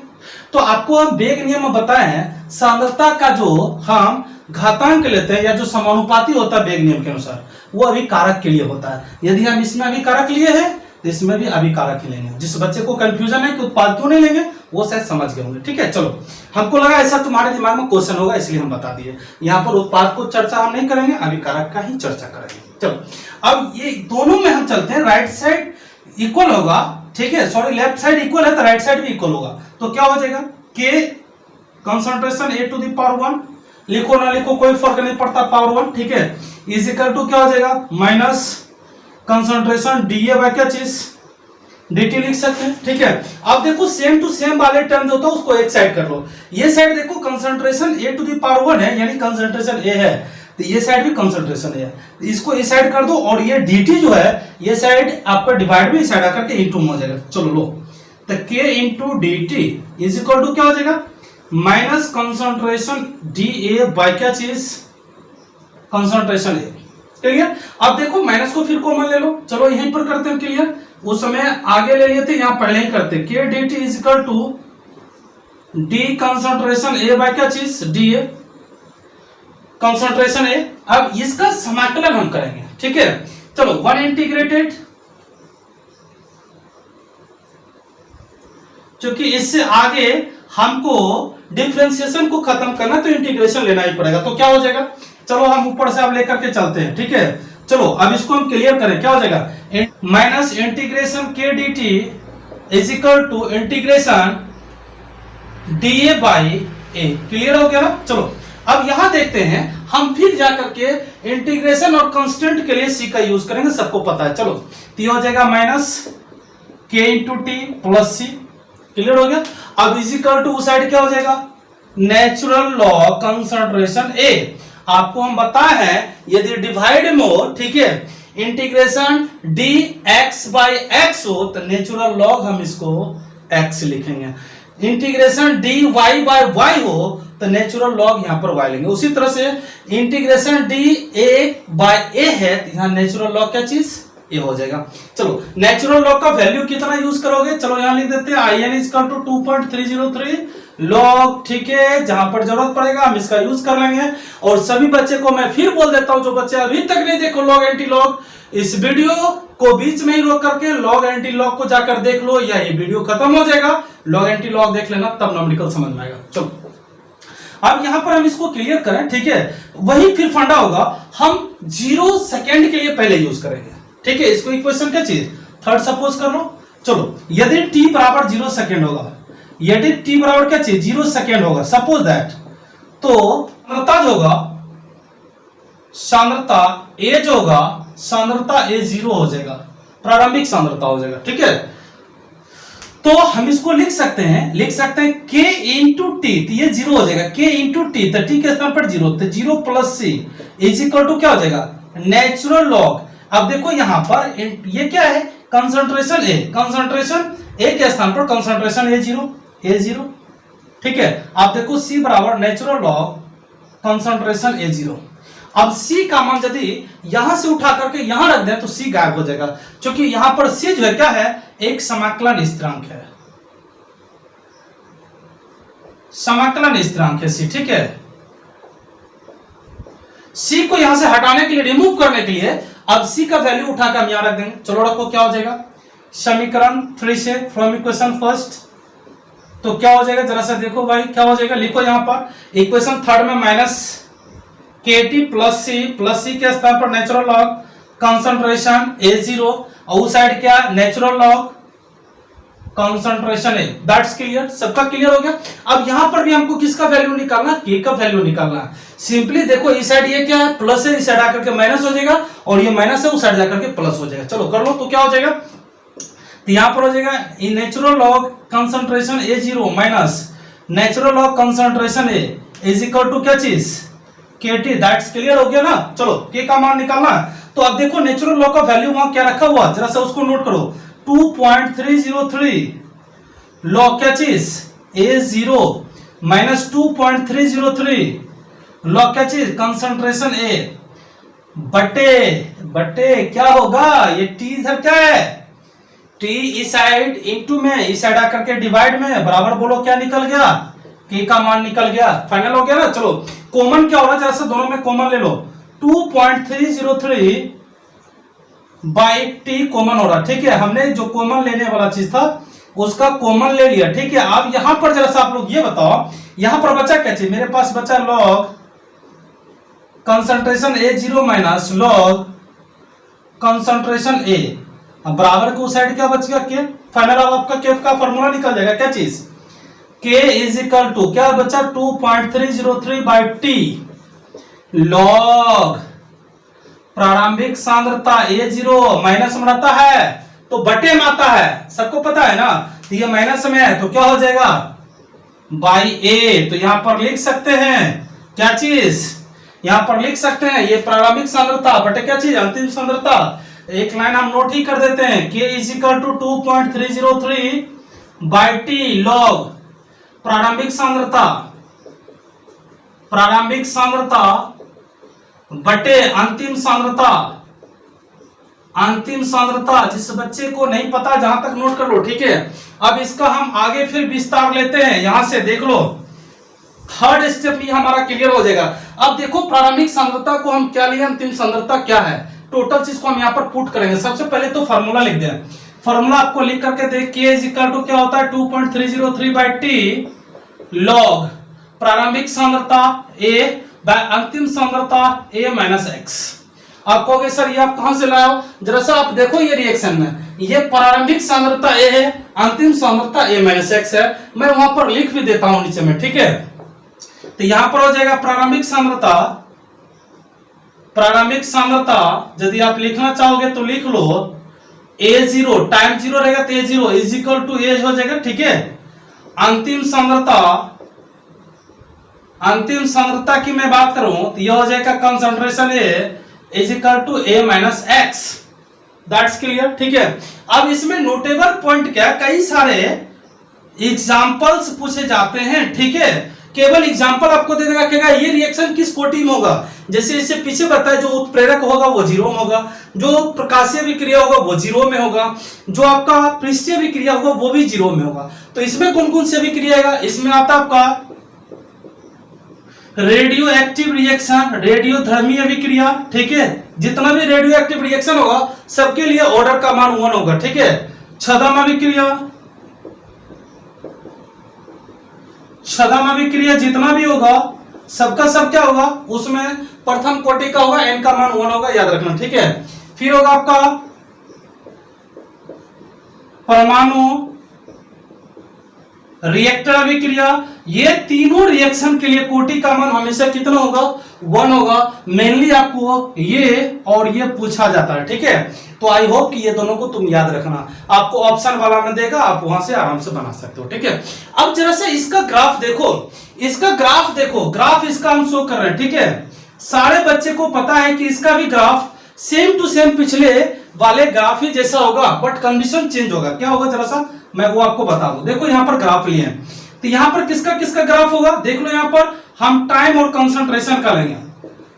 तो आपको हम वेग नियम में बताए हैं सांद्रता का जो हम घातांक लेते हैं या जो समानुपाती होता है वेग नियम के अनुसार, वो अभी कारक के लिए होता है। यदि हम इसमें अभी कारक लिए हैं तो इसमें भी अभी कारक ही लेंगे। जिस बच्चे को कंफ्यूजन है कि उत्पाद क्यों नहीं लेंगे वो शायद समझ गए होंगे, ठीक है। चलो हमको लगा ऐसा तुम्हारे दिमाग में क्वेश्चन होगा इसलिए हम बता दिए। यहाँ पर उत्पाद को चर्चा हम नहीं करेंगे, अभी कारक का ही चर्चा करेंगे। चलो अब ये दोनों में हम चलते हैं, राइट साइड इक्वल होगा, ठीक है, सॉरी लेफ्ट साइड इक्वल है तो राइट साइड भी इक्वल होगा, तो क्या हो जाएगा k concentration a to the power 1, लिखो ना लिखो कोई फर्क नहीं पड़ता, पावर 1, ठीक है, इज इक्वल टू क्या हो जाएगा माइनस कंसंट्रेशन dA बाय क्या चीज dt लिख सकते हैं, ठीक है। अब देखो सेम टू सेम वाले टर्म जो होता है उसको एक साइड कर लो, ये साइड देखो concentration a to the power 1 है यानी कंसंट्रेशन a है, तो ये साइड भी कंसंट्रेशन है, इसको इस साइड कर दो और ये dt जो है ये साइड आपका डिवाइड में इस साइड आकर के इंटू में हो जाएगा। चलो लो, तो k into dt is equal to क्या हो जाएगा माइनस कंसंट्रेशन dA बाय क्या चीज कंसंट्रेशन a, क्लियर। अब देखो माइनस को फिर कॉमन ले लो, चलो यहीं पर करते हैं क्लियर, उस समय आगे ले लिए थे यहाँ पहले ही करते, k dt is equal to d concentration a by क्या चीज dA कंसंट्रेशन a। अब इसका समाकलन हम करेंगे, ठीक है। चलो 1 इंटीग्रेटेड, क्योंकि इससे आगे हमको डिफरेंशिएशन को खत्म करना तो इंटीग्रेशन लेना ही पड़ेगा, तो क्या हो जाएगा, चलो हम ऊपर से अब लेकर के चलते हैं, ठीक है। चलो अब इसको हम क्लियर करें, क्या हो जाएगा minus integration k dt is equal to integration dA by a, clear हो गया ना। चलो अब यहां देखते हैं हम फिर जाकर के इंटीग्रेशन और कांस्टेंट के लिए c का यूज करेंगे, सबको पता है। चलो तो ये हो जाएगा minus k into T plus c, clear हो गया। अब इज इक्वल टू उस साइड क्या हो जाएगा नेचुरल लॉग कंसंट्रेशन a। आपको हम बताए हैं यदि डिवाइड में हो, ठीक है, इंटीग्रेशन dx बाई x हो तो नेचुरल लॉग हम इसको x लिखेंगे, इंटीग्रेशन dy बाई y हो तो नेचुरल लॉग यहां पर y लेंगे। उसी तरह से इंटीग्रेशन dA बाय a है तो यहां नेचुरल लॉग क्या चीज a हो जाएगा। चलो नेचुरल लॉग का वैल्यू कितना यूज करोगे, चलो यहां लिख देते हैं in is equal to 2.303 log, ठीक है, जहां पर जरूरत पड़ेगा हम इसका यूज कर लेंगे। और सभी बच्चे को मैं फिर बोल देता हूं जो बच्चे अभी तक नहीं देखो लॉग एंटी लॉग, इस वीडियो को बीच में ही रोक करके लॉग एंटी लॉग को जाकर देख लो, या ये वीडियो खत्म हो जाएगा लॉग एंटी लॉग देख लेना, तब न्यूमेरिकल समझ में आएगा। चलो अब यहां पर हम इसको क्लियर करें, ठीक है, वही फिर फंडा होगा, हम 0 सेकेंड के लिए पहले यूज करेंगे, ठीक है। इसको इक्वेशन क्या चीज थर्ड सपोज कर लो। चलो यदि t बराबर 0 सेकेंड होगा, यदि t बराबर क्या चीज 0 सेकेंड होगा, सपोज दैट, तो सांद्रता जो होगा सांद्रता a जो होगा सांद्रता a 0 हो जाएगा, प्रारंभिक सांद्रता हो जाएगा, ठीक है। तो हम इसको लिख सकते हैं k इंटू टी, तो ये 0 हो जाएगा, k इंटू टी, तो t के स्थान पर 0, तो 0 plus c is equal to क्या हो जाएगा नेचुरल लॉग। अब देखो यहां पर ये क्या है कंसंट्रेशन a, कंसंट्रेशन a के स्थान पर कंसंट्रेशन a0, ठीक है। आप देखो C बराबर नेचुरल लॉग कंसंट्रेशन A0। अब C का मान यदि यहां से उठा करके यहां रख दें तो C गायब हो जाएगा, क्योंकि यहां पर C जो है क्या है, एक समाकलन स्थिरांक है, समाकलन स्थिरांक है C, ठीक है। C को यहां से हटाने के लिए, रिमूव करने के लिए अब C का वैल्यू उठाकर हम यहां रख देंगे। चलो रखो, क्या हो जाएगा समीकरण 3 से, फ्रॉम इक्वेशन फर्स्ट, तो क्या हो जाएगा जरा सा देखो भाई, क्या हो जाएगा, लिखो यहां पर इक्वेशन थर्ड में माइनस KT प्लस C के स्थान पर नेचुरल लॉग कंसंट्रेशन A0, और उस साइड क्या natural log concentration A। That's clear, सबका क्लियर हो गया। अब यहां पर भी हमको किसका वैल्यू निकालना है, K का वैल्यू निकालना है। सिंपली देखो इस साइड ये क्या है, प्लस है, इस साइड आकर के माइनस हो जाएगा, और ये माइनस है, उस साइड जाकर के प्लस हो जाएगा। चलो कर लो, तो क्या हो जाएगा, तो यहां पर हो जाएगा natural log concentration A0 minus natural log concentration A is equal to क्या चीज, KT। दैट्स क्लियर हो गया ना। चलो K का मान निकालना है, तो अब देखो नेचुरल लॉग का वैल्यू वहां क्या रखा हुआ, जरा सा उसको नोट करो, 2.303 लॉग क्या चीज A0 माइनस 2.303 लॉग क्या चीज कंसंट्रेशन A बटे क्या होगा, ये T इधर क्या है, T इस साइड इंटू में, इस साइड आकर के डिवाइड में, बराबर बोलो क्या निकल गया, K का मान निकल गया। फाइनल हो गया ना। चलो कॉमन क्या हो रहा है, जरा सा दोनों में कॉमन ले लो, 2.303 बाई T कॉमन हो रहा, ठीक है। हमने जो कॉमन लेने वाला चीज था उसका कॉमन ले लिया, ठीक है। अब यहां पर जरा सा आप लोग ये बताओ, यहां पर बचा क्या चीज, मेरे पास बचा log concentration A0 minus log concentration A, अब बराबर को साइड क्या बच गया K। फाइनल अब आपका K का फॉर्मूला निकल जाएगा, क्या चीज K इज इक्वल टू क्या बचा 2.303 बाई T लॉग प्रारंभिक सांद्रता A0 माइनस में रहता है तो बटे में आता है, सबको पता है ना, तो ये माइनस में है तो क्या हो जाएगा बाई A। तो यहां पर लिख सकते हैं क्या चीज, यहां पर लिख सकते हैं ये प्रारंभिक सांद्रता बटे क्या चीज अंतिम सांद्रता। एक लाइन हम नोट ही कर देते हैं, K is equal to 2.303 by T log प्रारंभिक सांद्रता बटे अंतिम सांद्रता। जिस बच्चे को नहीं पता जहां तक नोट कर लो, ठीक है। अब इसका हम आगे फिर विस्तार लेते हैं, यहां से देख लो, थर्ड स्टेप भी हमारा क्लियर हो जाएगा। अब देखो प्रारंभिक सांद्रता को हम क्या लिए, अंतिम सांद्रता क्या है, टोटल चीज को हम यहां पर पुट करेंगे। सबसे पहले तो फार्मूला लिख दें, फार्मूला आपको लिख करके देख, K इज इक्वल टू क्या होता है 2.303 बाई T लॉग प्रारंभिक सांद्रता A बाय अंतिम सांद्रता A माइनस x। आप कहोगे सर ये आप कहां से लाए हो, जरा सा आप देखो ये रिएक्शन में, ये प्रारंभिक सांद्रता A है, अंतिम सांद्रता A माइनस x है। मैं वहां पर लिख भी देता हूं नीचे में, ठीक है। तो यहां पर हो जाएगा प्रारंभिक सांद्रता यदि आप लिखना चाहोगे तो लिख लो A0 टाइम 0 रहेगा तो A0 is equal to A हो जाएगा, ठीक है। अंतिम सांद्रता की मैं बात करूं तो यह हो जाएगा concentration A is equal to A minus x। That's clear, ठीक है। अब इसमें नोटेबल पॉइंट क्या, कई सारे एग्जांपल्स पूछे जाते हैं, ठीक है। केवल एग्जांपल आपको दे देगा, कहेगा ये रिएक्शन किस कोटि में होगा, जैसे इससे पीछे बताया जो उत्प्रेरक होगा वो 0 में होगा, जो प्रकाशीय विक्रिया होगा वो 0 में होगा, जो आपका पृष्ठीय विक्रिया होगा वो भी 0 में होगा। तो इसमें कौन कौन सी विक्रिया आएगा, इसमें आता आपका रेडियो एक्टिव रिएक्शन, रेडियो धर्मीय विक्रिया, ठीक है। जितना भी रेडियो एक्टिव रिएक्शन होगा सबके लिए ऑर्डर का मान 1 होगा, ठीक है। छद्म विक्रिया जितना भी होगा सबका सब क्या होगा, उसमें प्रथम कोटि का होगा, n का मान 1 होगा, याद रखना, ठीक है। फिर होगा आपका परमाणु रिएक्टर अभिक्रिया, ये तीनों रिएक्शन के लिए कोटि का मान हमेशा कितना होगा 1 होगा। मेनली आपको ये और ये पूछा जाता है, ठीक है। तो आई होप कि ये दोनों को तुम याद रखना, आपको ऑप्शन वाला में देगा, आप वहां से आराम से बना सकते हो, ठीक है। अब जरा से इसका ग्राफ देखो, ग्राफ इसका हम शो कर रहे हैं, ठीक है। सारे बच्चे को पता है कि इसका भी ग्राफ सेम टू सेम पिछले वाले ग्राफ ही जैसा होगा, बट कंडीशन चेंज होगा। क्या होगा जरा सा मैं वो आपको बता दूं। देखो यहां पर ग्राफ लिए हैं, तो यहां पर किसका किसका ग्राफ होगा देख लो। यहां पर हम टाइम और कंसंट्रेशन का लेंगे,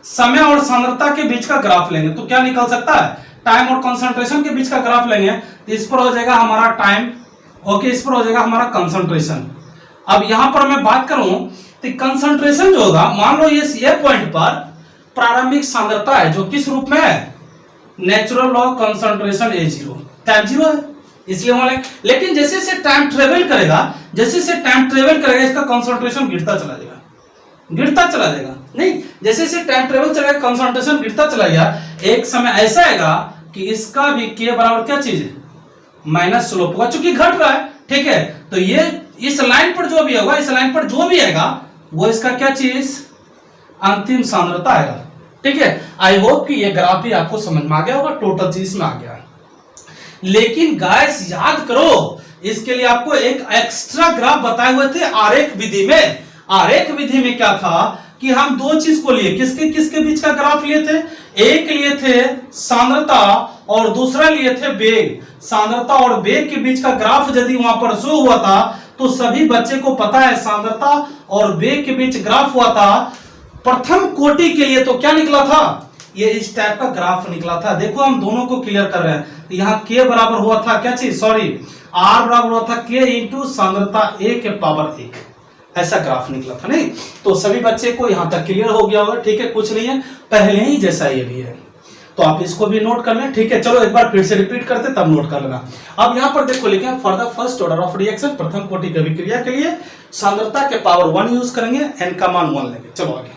समय और सांद्रता के बीच का ग्राफ लेंगे, तो क्या निकल सकता है, टाइम और कंसंट्रेशन के बीच का ग्राफ लेंगे, तो इस पर हो जाएगा हमारा टाइम, ओके, इस पर हो जाएगा हमारा कंसंट्रेशन। अब यहां पर मैं बात करूं तो कंसंट्रेशन जो होगा, मान लो ये पॉइंट पर प्रारंभिक सांद्रता है जो किस रूप में है, natural log concentration A0, time 0 है इसलिए मान, लेकिन जैसे से टाइम ट्रेवल करेगा, जैसे से टाइम ट्रेवल करेगा इसका कंसंट्रेशन गिरता चला जाएगा, गिरता चला जाएगा, नहीं, जैसे से टाइम ट्रेवल चलेगा कंसंट्रेशन गिरता चला गया, एक समय ऐसा आएगा कि इसका भी K बराबर क्या चीज है, माइनस स्लोप होगा, चूंकि घट रहा है, ठीक है। तो ये इस लाइन पर जो भी होगा, इस लाइन पर जो भी आएगा वो इसका क्या चीज, अंतिम सांद्रता आएगा, ठीक है। आई होप कि ये ग्राफ भी आपको समझ में आ गया होगा, टोटल चीज में आ गया। लेकिन गाइस याद करो, इसके लिए आपको एक एक्स्ट्रा ग्राफ बताए हुए थे आरेख विधि में। आरेख विधि में क्या था कि हम दो चीज को लिए, किसके किसके बीच का ग्राफ लिए थे, एक लिए थे सांद्रता और दूसरा लिए थे वेग। सांद्रता और वेग के बीच का ग्राफ यदि वहां पर शो हुआ था तो सभी बच्चे को पता है सांद्रता और वेग के बीच ग्राफ हुआ था प्रथम कोटि के लिए, तो क्या निकला था, ये इस टाइप का ग्राफ निकला था। देखो हम दोनों को क्लियर कर रहे हैं, यहाँ K बराबर हुआ था क्या चीज, सॉरी R बराबर हुआ था K इंटू सांद्रता A के पावर 1, ऐसा ग्राफ निकला था, नहीं। तो सभी बच्चे को यहां तक क्लियर हो गया होगा, ठीक है, कुछ नहीं है, पहले ही जैसा ये भी है, तो आप इसको भी नोट कर लें, ठीक है। चलो एक बार फिर से रिपीट करते तब नोट कर लेना। अब यहां पर देखो लिखे for the first order of reaction, प्रथम कोटि की अभिक्रिया के लिए सांद्रता के पावर 1 यूज करेंगे, n का मान 1 लेंगे। चलो आगे,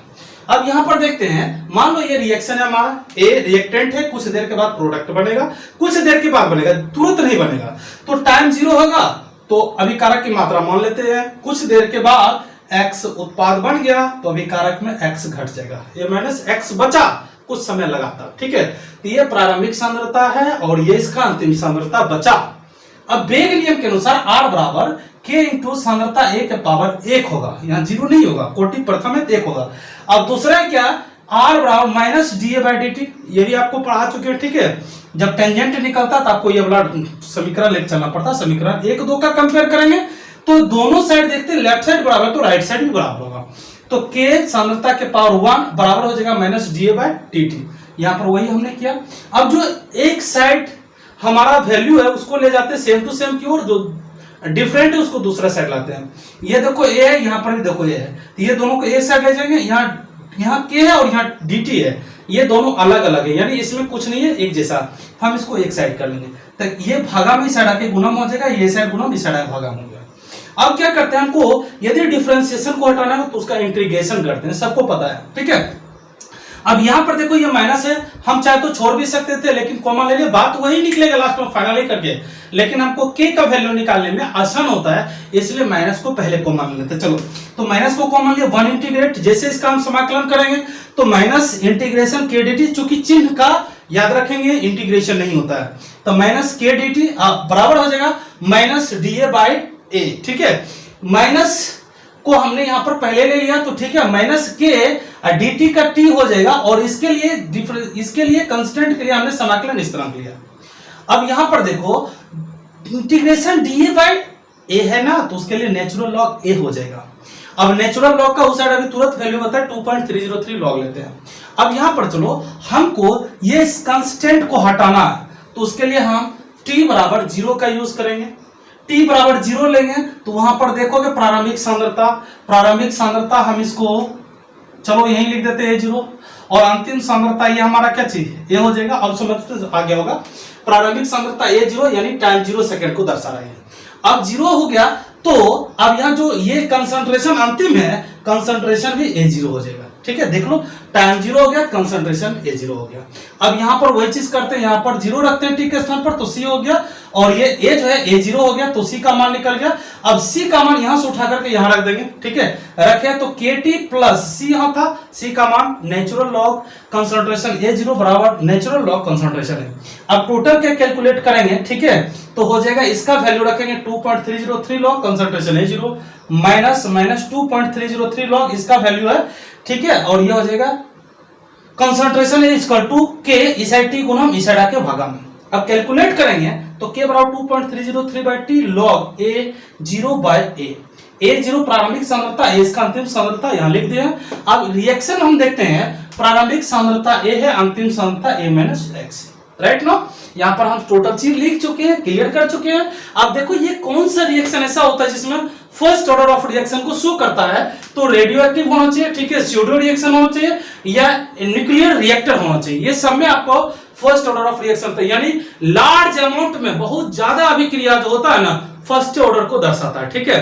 अब यहां पर देखते हैं, मान लो ये रिएक्शन है हमारा, A रिएक्टेंट है, कुछ देर के बाद प्रोडक्ट बनेगा, कुछ देर के बाद बनेगा, तुरंत नहीं बनेगा, तो टाइम 0 होगा, तो अभिकारक की मात्रा मान लेते हैं, कुछ देर के बाद X उत्पाद बन गया तो अभिकारक में X घट जाएगा, A माइनस X बचा, कुछ समय लगातार, ठीक है। तो ये प्रारंभिक सांद्रता है और ये इसका अंतिम सांद्रता बचा। अब वेग नियम के अनुसार R बराबर K इंटू सांद्रता A के पावर 1 होगा, यहाँ 0 नहीं होगा, कोटि प्रथम है 1 होगा। अब दूसरा है क्या, R बराबर माइनस DA बाई dt, ये भी आपको पढ़ा चुके हैं, ठीक है। जब टेंजेंट निकलता तो आपको ये वाला समीकरण लेकर चलना पड़ता, समीकरण 1 2 का कंपेयर करेंगे तो दोनों साइड देखते हैं, लेफ्ट साइड बराबर तो राइट साइड भी बराबर होगा, तो K सांद्रता के पावर 1 बराबर हो जाएगा माइनस DA बाई dt, यहाँ पर वही हमने किया। अब जो एक साइड हमारा वैल्यू है उसको ले जाते हैं सेम टू सेम की ओर, जो डिफरेंट है उसको दूसरा साइड लाते हैं। ये देखो A है, यहाँ पर भी देखो A है, तो ये दोनों को एक साइड ले जाएंगे, यहाँ K है और यहाँ dt है, ये दोनों अलग अलग है, यानी इसमें कुछ नहीं है एक जैसा, हम इसको एक साइड कर लेंगे, तो ये भागा में इस साइड आके गुणम हो जाएगा, ये साइड गुणम इस साइड आके भागा हो गया। अब क्या करते हैं, हमको यदि डिफरेंशिएशन को हटाना है तो उसका इंटीग्रेशन करते हैं, सबको पता है, ठीक है। अब यहां पर देखो ये माइनस है, हम चाहे तो छोड़ भी सकते थे लेकिन कॉमन ले लिए, बात वही निकलेगा लास्ट में फाइनली करके, लेकिन हमको K का वैल्यू निकालने में आसान होता है इसलिए माइनस को पहले कॉमन लेते हैं। चलो तो माइनस को कॉमन लिए 1 इंटीग्रेट, जैसे इसका हम समाकलन करेंगे तो माइनस इंटीग्रेशन K dt, चूंकि चिन्ह का याद रखेंगे इंटीग्रेशन नहीं होता है, तो माइनस K dt बराबर हो जाएगा माइनस DA बाई A, ठीक है। माइनस को हमने यहां पर पहले ले लिया तो ठीक है, माइनस K dt का t हो जाएगा, और इसके लिए कांस्टेंट के लिए हमने समाकलन इस तरह लिया। अब यहां पर देखो इंटीग्रेशन DA बाई A है ना, तो उसके लिए नेचुरल लॉग A हो जाएगा। अब नेचुरल लॉग का उस साइड अभी तुरंत वैल्यू बता है 2.303 लॉग लेते हैं। अब यहां पर चलो हमको ये कांस्टेंट को हटाना है, तो उसके लिए हम t बराबर 0 का यूज करेंगे, t बराबर 0 लेंगे तो वहां पर देखोगे प्रारंभिक सांद्रता हम इसको चलो यहीं लिख देते हैं A0, और अंतिम सांद्रता ये हमारा क्या चीज A हो जाएगा। अब समझते आ गया होगा, प्रारंभिक सांद्रता A0 यानी टाइम 0 सेकंड को दर्शा रही है। अब 0 हो गया तो अब यहाँ जो ये कंसंट्रेशन अंतिम है, कंसंट्रेशन भी A0 हो जाएगा, ठीक है। देख लो टाइम 0 हो गया, कंसंट्रेशन A0 हो गया। अब यहाँ पर वही चीज करते हैं, यहाँ पर 0 रखते हैं t के स्थान पर, तो C हो गया, और ये A जो है A0 हो गया, तो C का मान निकल गया। अब C का मान यहां से उठा करके यहां रख देंगे, ठीक है, रखे तो KT प्लस C यहां था, C का मान नेचुरल लॉग कंसंट्रेशन A0 बराबर नेचुरल लॉग कंसंट्रेशन है। अब टोटल क्या कैलकुलेट करेंगे, ठीक है, तो हो जाएगा इसका वैल्यू रखेंगे 2.303 log concentration A0 minus 2.303 log इसका वैल्यू है, ठीक है, और ये हो जाएगा concentration is equal to K इस साइड T गुणा इस साइड आके भागा में। अब कैलकुलेट करेंगे तो K बराबर 2.303 by T log A0 by A, A0 प्रारंभिक सांद्रता, A इसका अंतिम सांद्रता यहाँ लिख दिया। अब रिएक्शन हम देखते हैं, प्रारंभिक सांद्रता A है, अंतिम सांद्रता A minus X, right no. यहाँ पर हम टोटल चीज लिख चुके हैं, क्लियर कर चुके हैं। अब देखो ये कौन सा रिएक्शन ऐसा होता है जिसमें फर्स्ट ऑर्डर ऑफ रिएक्शन को शो करता है, तो रेडियो एक्टिव होना चाहिए, ठीक है, स्यूडो रिएक्शन होना चाहिए या न्यूक्लियर रिएक्टर होना चाहिए। ये सब में आपको फर्स्ट ऑर्डर ऑफ रिएक्शन था, यानी लार्ज अमाउंट में बहुत ज्यादा अभिक्रिया जो होता है ना, फर्स्ट ऑर्डर को दर्शाता है, ठीक है।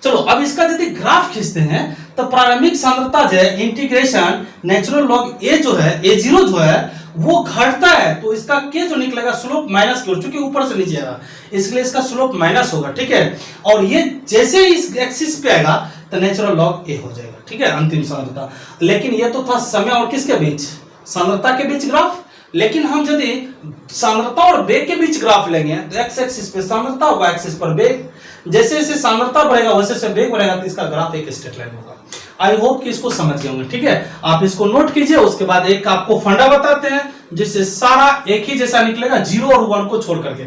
चलो अब इसका यदि ग्राफ खींचते हैं तो प्रारंभिक सांद्रता जो है इंटीग्रेशन नेचुरल लॉग ए जो है A0 जो है वो घटता है, तो इसका के जो निकलेगा स्लोप माइनस की ओर, चूंकि ऊपर से नीचे आएगा इसलिए इसका स्लोप माइनस होगा, ठीक है। और ये जैसे इस एक्सिस पे आएगा तो नेचुरल लॉग ए हो जाएगा, ठीक है, अंतिम सांद्रता। लेकिन ये तो था समय और किसके बीच, सांद्रता के बीच ग्राफ। लेकिन हम यदि सांद्रता और वेग के बीच ग्राफ लेंगे तो एक्स एक्सिस पे सांद्रता होगा, एक्सिस पर वेग, जैसे जैसे सांद्रता बढ़ेगा वैसे वैसे वेग बढ़ेगा, तो इसका ग्राफ एक स्ट्रेट लाइन होगा। आई होप कि इसको समझ गए होंगे, ठीक है। आप इसको नोट कीजिए, उसके बाद एक आपको फंडा बताते हैं जिससे सारा एक ही जैसा निकलेगा, 0 और 1 को छोड़ करके,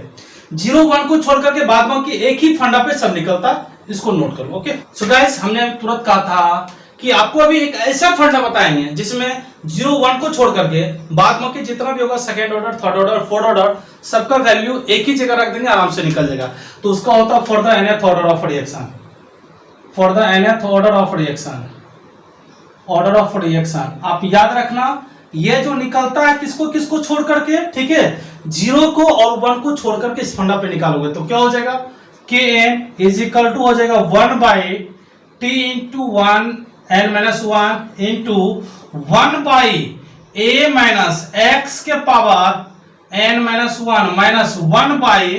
0 1 को छोड़ करके बाद बाकी एक ही फंडा पे सब निकलता, इसको नोट करो, ओके। सो गाइस हमने तुरंत कहा था कि आपको अभी एक ऐसा फंडा बताएंगे जिसमें 0 1 को छोड़ करके बाद बाकी जितना भी होगा second order, third order, fourth order, सबका वैल्यू एक ही जगह रख देंगे, आराम से निकल जाएगा। तो उसका होता है for the nth order of reaction, for the nth order of reaction, order of reaction. आप याद रखना ये जो निकलता है किसको किसको छोड़ करके, ठीक है, 0 को और 1 को छोड़ करके इस फंडा पे निकालोगे तो क्या हो जाएगा, Kn इज इक्वल टू हो जाएगा 1 by T into 1 n minus 1 into 1 by A minus x के power n minus 1 minus 1 by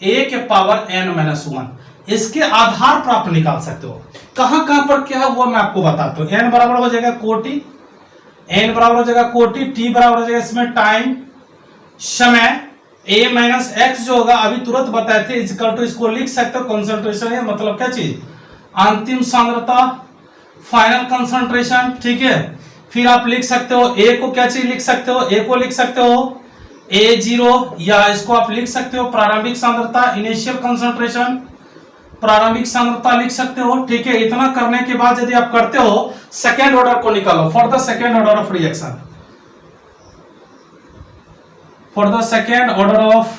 A के पावर n माइनस 1। इसके आधार पर आप निकाल सकते हो, कहां कहां पर क्या हुआ मैं आपको बताता हूं। n बराबर हो जाएगा कोटि, n बराबर हो जाएगा कोटि, t बराबर हो जाएगा इसमें टाइम, समय, a माइनस x जो होगा अभी तुरंत बताए थे, इक्वल टू इसको लिख सकते हो कंसंट्रेशन है, मतलब क्या चीज, अंतिम सांद्रता, फाइनल कंसंट्रेशन, ठीक है। फिर आप लिख सकते हो a को क्या चीज लिख सकते हो, a को लिख सकते हो A0, या इसको आप लिख सकते हो प्रारंभिक सांद्रता, इनिशियल कंसंट्रेशन, प्रारंभिक सांद्रता लिख सकते हो, ठीक है। इतना करने के बाद यदि आप करते हो सेकेंड ऑर्डर को निकालो, for the second order of reaction, for the second order of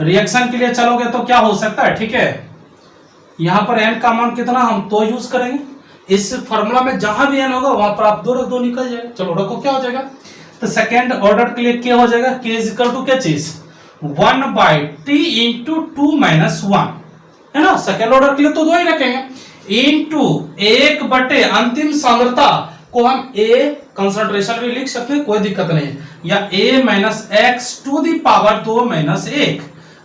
reaction के लिए चलोगे तो क्या हो सकता है, ठीक है। यहां पर n का मान कितना हम तो यूज करेंगे, इस फॉर्मूला में जहां भी n होगा वहां पर आप 2 रख दो, निकल जाएगा। चलो रखो, क्या हो जाएगा, तो सेकेंड ऑर्डर के लिए क्या हो जाएगा, k इज इक्वल टू क्या चीज, 1 बाई T इंटू 2 माइनस 1, है ना। सेकेंड ऑर्डर के लिए तो 2 ही रखेंगे, इंटू 1 बटे अंतिम सांद्रता को हम A कंसंट्रेशन भी लिख सकते हैं, कोई दिक्कत नहीं, या A minus X to the power 2 minus 1,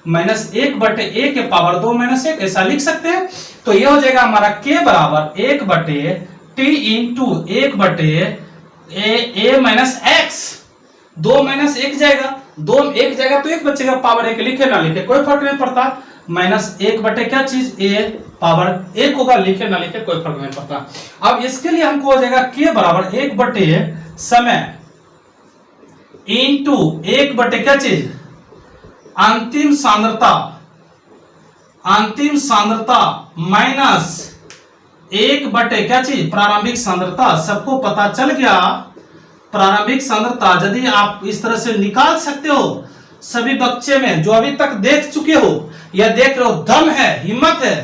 minus 1 बटे A के पावर 2 माइनस 1, ऐसा लिख सकते हैं। तो ये हो जाएगा हमारा K बराबर 1 बटे T इंटू 1 बटे A माइनस एक्स, 2 माइनस 1 जाएगा, 2 1 जाएगा तो 1 बचेगा, पावर 1 लिखे ना लिखे कोई फर्क नहीं पड़ता, माइनस 1 बटे क्या चीज A पावर 1 होगा, लिखे ना लिखे कोई फर्क नहीं पड़ता। अब इसके लिए हमको हो जाएगा K बराबर 1 बटे समय इंटू 1 बटे क्या चीज, अंतिम सांद्रता, अंतिम सांद्रता माइनस 1 बटे क्या चीज, प्रारंभिक सांद्रता। सबको पता चल गया प्रारंभिक सांद्रता यदि आप इस तरह से निकाल सकते हो, सभी बच्चे में जो अभी तक देख चुके हो या देख रहे हो, दम है, हिम्मत है,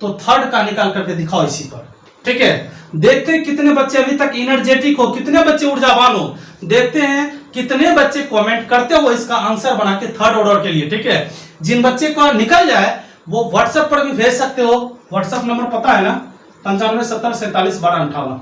तो थर्ड का निकाल करके दिखाओ इसी पर, ठीक है। देखते हैं कितने बच्चे अभी तक इनर्जेटिक हो, कितने बच्चे ऊर्जावान हो, देखते हैं कितने बच्चे कमेंट करते हो इसका आंसर बना के थर्ड ऑर्डर के लिए, ठीक है। जिन बच्चे का निकल जाए वो व्हाट्सएप पर भी भेज सकते हो, व्हाट्सएप नंबर पता है ना, 9570471258,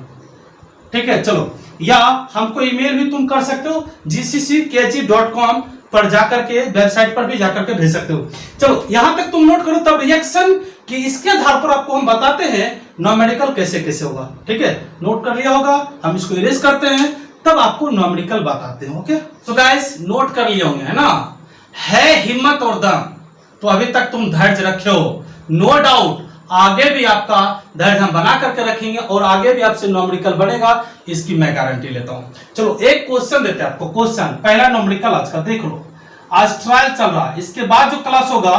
ठीक है। चलो, या हमको ईमेल भी तुम कर सकते हो, gccKG.com पर जाकर के, वेबसाइट पर भी जाकर के भेज सकते हो। चलो यहां तक तुम नोट करो, तब रिएक्शन कि इसके आधार पर आपको हम बताते हैं न्यूमेरिकल कैसे कैसे होगा, ठीक है। नोट कर लिया होगा, हम इसको इरेज करते हैं तब आपको न्यूमेरिकल बताते हैं, ओके। सो गाइस नोट कर लिए होंगे, है ना, है हिम्मत और दम, तो अभी तक तुम धैर्य रखे हो, नो डाउट आगे भी आपका धैर्य हम बना करके रखेंगे और आगे भी आपसे न्यूमेरिकल बनेगा, इसकी मैं गारंटी लेता हूं। चलो एक क्वेश्चन देते हैं आपको, क्वेश्चन पहला न्यूमेरिकल आज का देख लो, आज ट्रायल चल रहा है, इसके बाद जो क्लास होगा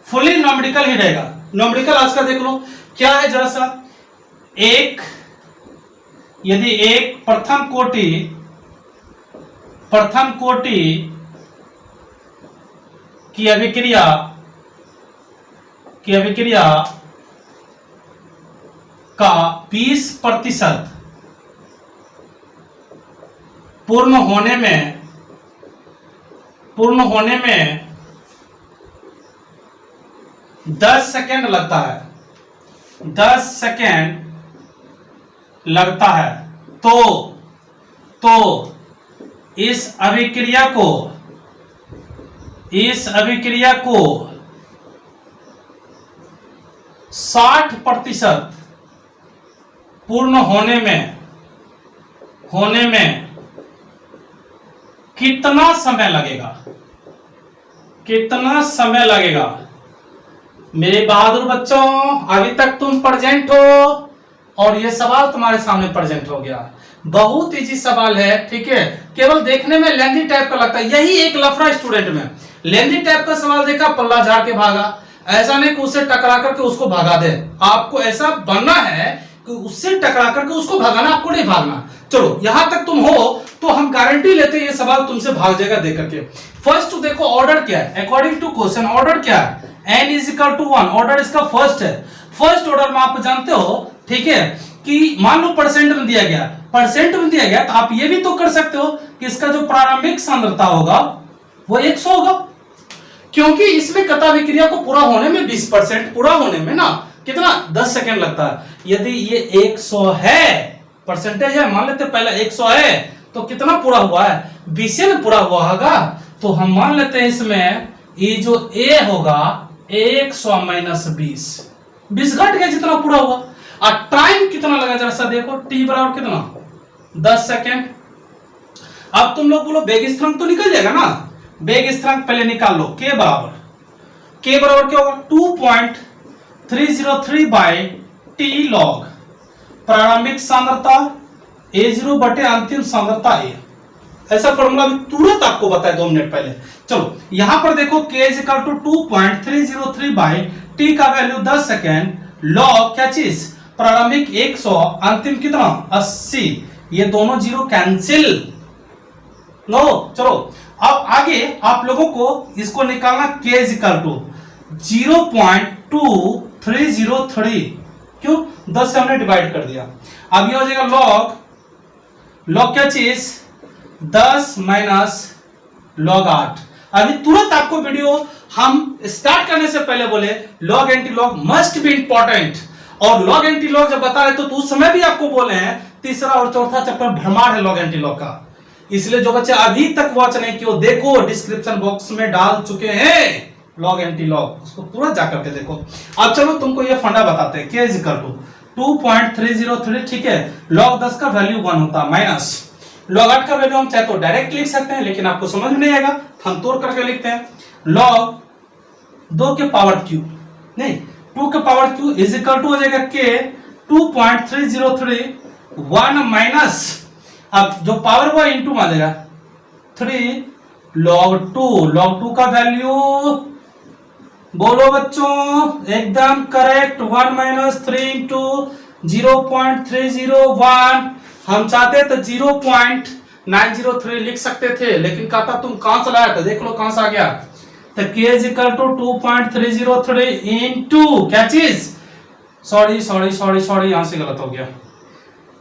फुली न्यूमेरिकल ही रहेगा, न्यूमेरिकल आज का देख लो क्या है जरा सा। यदि एक प्रथम कोटि की अभिक्रिया का 20% पूर्ण होने में 10 सेकेंड लगता है तो इस अभिक्रिया को 60% पूर्ण होने में कितना समय लगेगा? मेरे बहादुर बच्चों, अभी तक तुम प्रेजेंट हो और ये सवाल तुम्हारे सामने प्रेजेंट हो गया। बहुत इजी सवाल है, ठीक है। केवल देखने में लेंथी टाइप का लगता है, यही एक लफड़ा स्टूडेंट में। लेंथी टाइप का सवाल देखा, पल्ला झाड़ के भागा। ऐसा नहीं कि उससे टकरा करके उसको भगा दे, आपको ऐसा बनना है कि उससे टकरा करके उसको भगाना, आपको नहीं भागना। चलो यहां तक तुम हो तो हम गारंटी लेते हैं ये सवाल तुमसे भाग जाएगा देख करके। फर्स्ट देखो ऑर्डर क्या है, अकॉर्डिंग टू क्वेश्चन ऑर्डर क्या है, n is equal to 1, order इसका फर्स्ट है। फर्स्ट ऑर्डर में आप जानते हो, ठीक है, कि मान लो परसेंट में दिया गया तो आप ये भी तो कर सकते हो कि इसका जो प्रारंभिक सांद्रता होगा वो 100 होगा, क्योंकि इसमें कथा विक्रिया को पूरा होने में 20% पूरा होने में ना कितना 10 सेकेंड लगता है। यदि ये 100 है, परसेंटेज है, मान लेते पहले 100 है तो कितना पूरा हुआ है, 20 में पूरा हुआ होगा। तो हम मान लेते हैं इसमें ये जो a होगा 100 माइनस 20 घट गया जितना पूरा हुआ। और टाइम कितना लगा जरा सा देखो, t बराबर कितना 10 सेकेंड। अब तुम लोग बोलो वेग स्थिरांक तो निकल जाएगा ना, वेग स्थिरांक पहले निकाल लो। k बराबर क्या होगा 2.303 बाई t लॉग प्रारंभिक सांद्रता a0 बटे अंतिम सांद्रता a। ऐसा फॉर्मूला भी तुरंत आपको बताया 2 मिनट पहले। चलो यहां पर देखो k is equal to 2.303 by t का वैल्यू 10 सेकेंड लॉग क्या चीज प्रारंभिक 100 अंतिम कितना 80, ये दोनों जीरो कैंसिल नो। चलो अब आगे आप लोगों को इसको निकालना k इज इक्वल टू 0.2303, क्यों 10 से हमने डिवाइड कर दिया। अब ये हो जाएगा लॉग क्या चीज 10 माइनस लॉग 8। अभी तुरंत आपको वीडियो हम स्टार्ट करने से पहले बोले log anti log must be important, और लॉग एंटी लॉग जब बता रहे तो उस समय भी आपको बोले हैं तीसरा और चौथा चैप्टर भ्रमार है लॉग एंटी लॉग का। इसलिए जो बच्चे अभी तक वॉच नहीं किए देखो डिस्क्रिप्शन बॉक्स में डाल चुके हैं लॉग एंटी लॉग, उसको तुरंत जाकर के देखो। अब चलो तुमको ये फंडा बताते हैं, k इज इक्वल टू 2.303, ठीक है, लॉग 10 का वैल्यू 1 होता है माइनस लॉग 8 का वैल्यू हम चाहे तो डायरेक्ट लिख सकते हैं, लेकिन आपको समझ में नहीं आएगा, हम तोड़ करके लिखते हैं लॉग 2 के पावर क्यू, नहीं 2 के power Q is equal to हो जाएगा k 2.303 1 माइनस, अब जो पावर वो इंटू मान देगा 3 log 2 का वैल्यू बोलो बच्चों एकदम करेक्ट 1 माइनस 3 इंटू 0.301। हम चाहते तो 0.903 लिख सकते थे, लेकिन कहता तुम कहां से लाया था, देख लो कहां से आ गया। तो k is equal to 2.303 into क्या चीज, सॉरी यहां से गलत हो गया,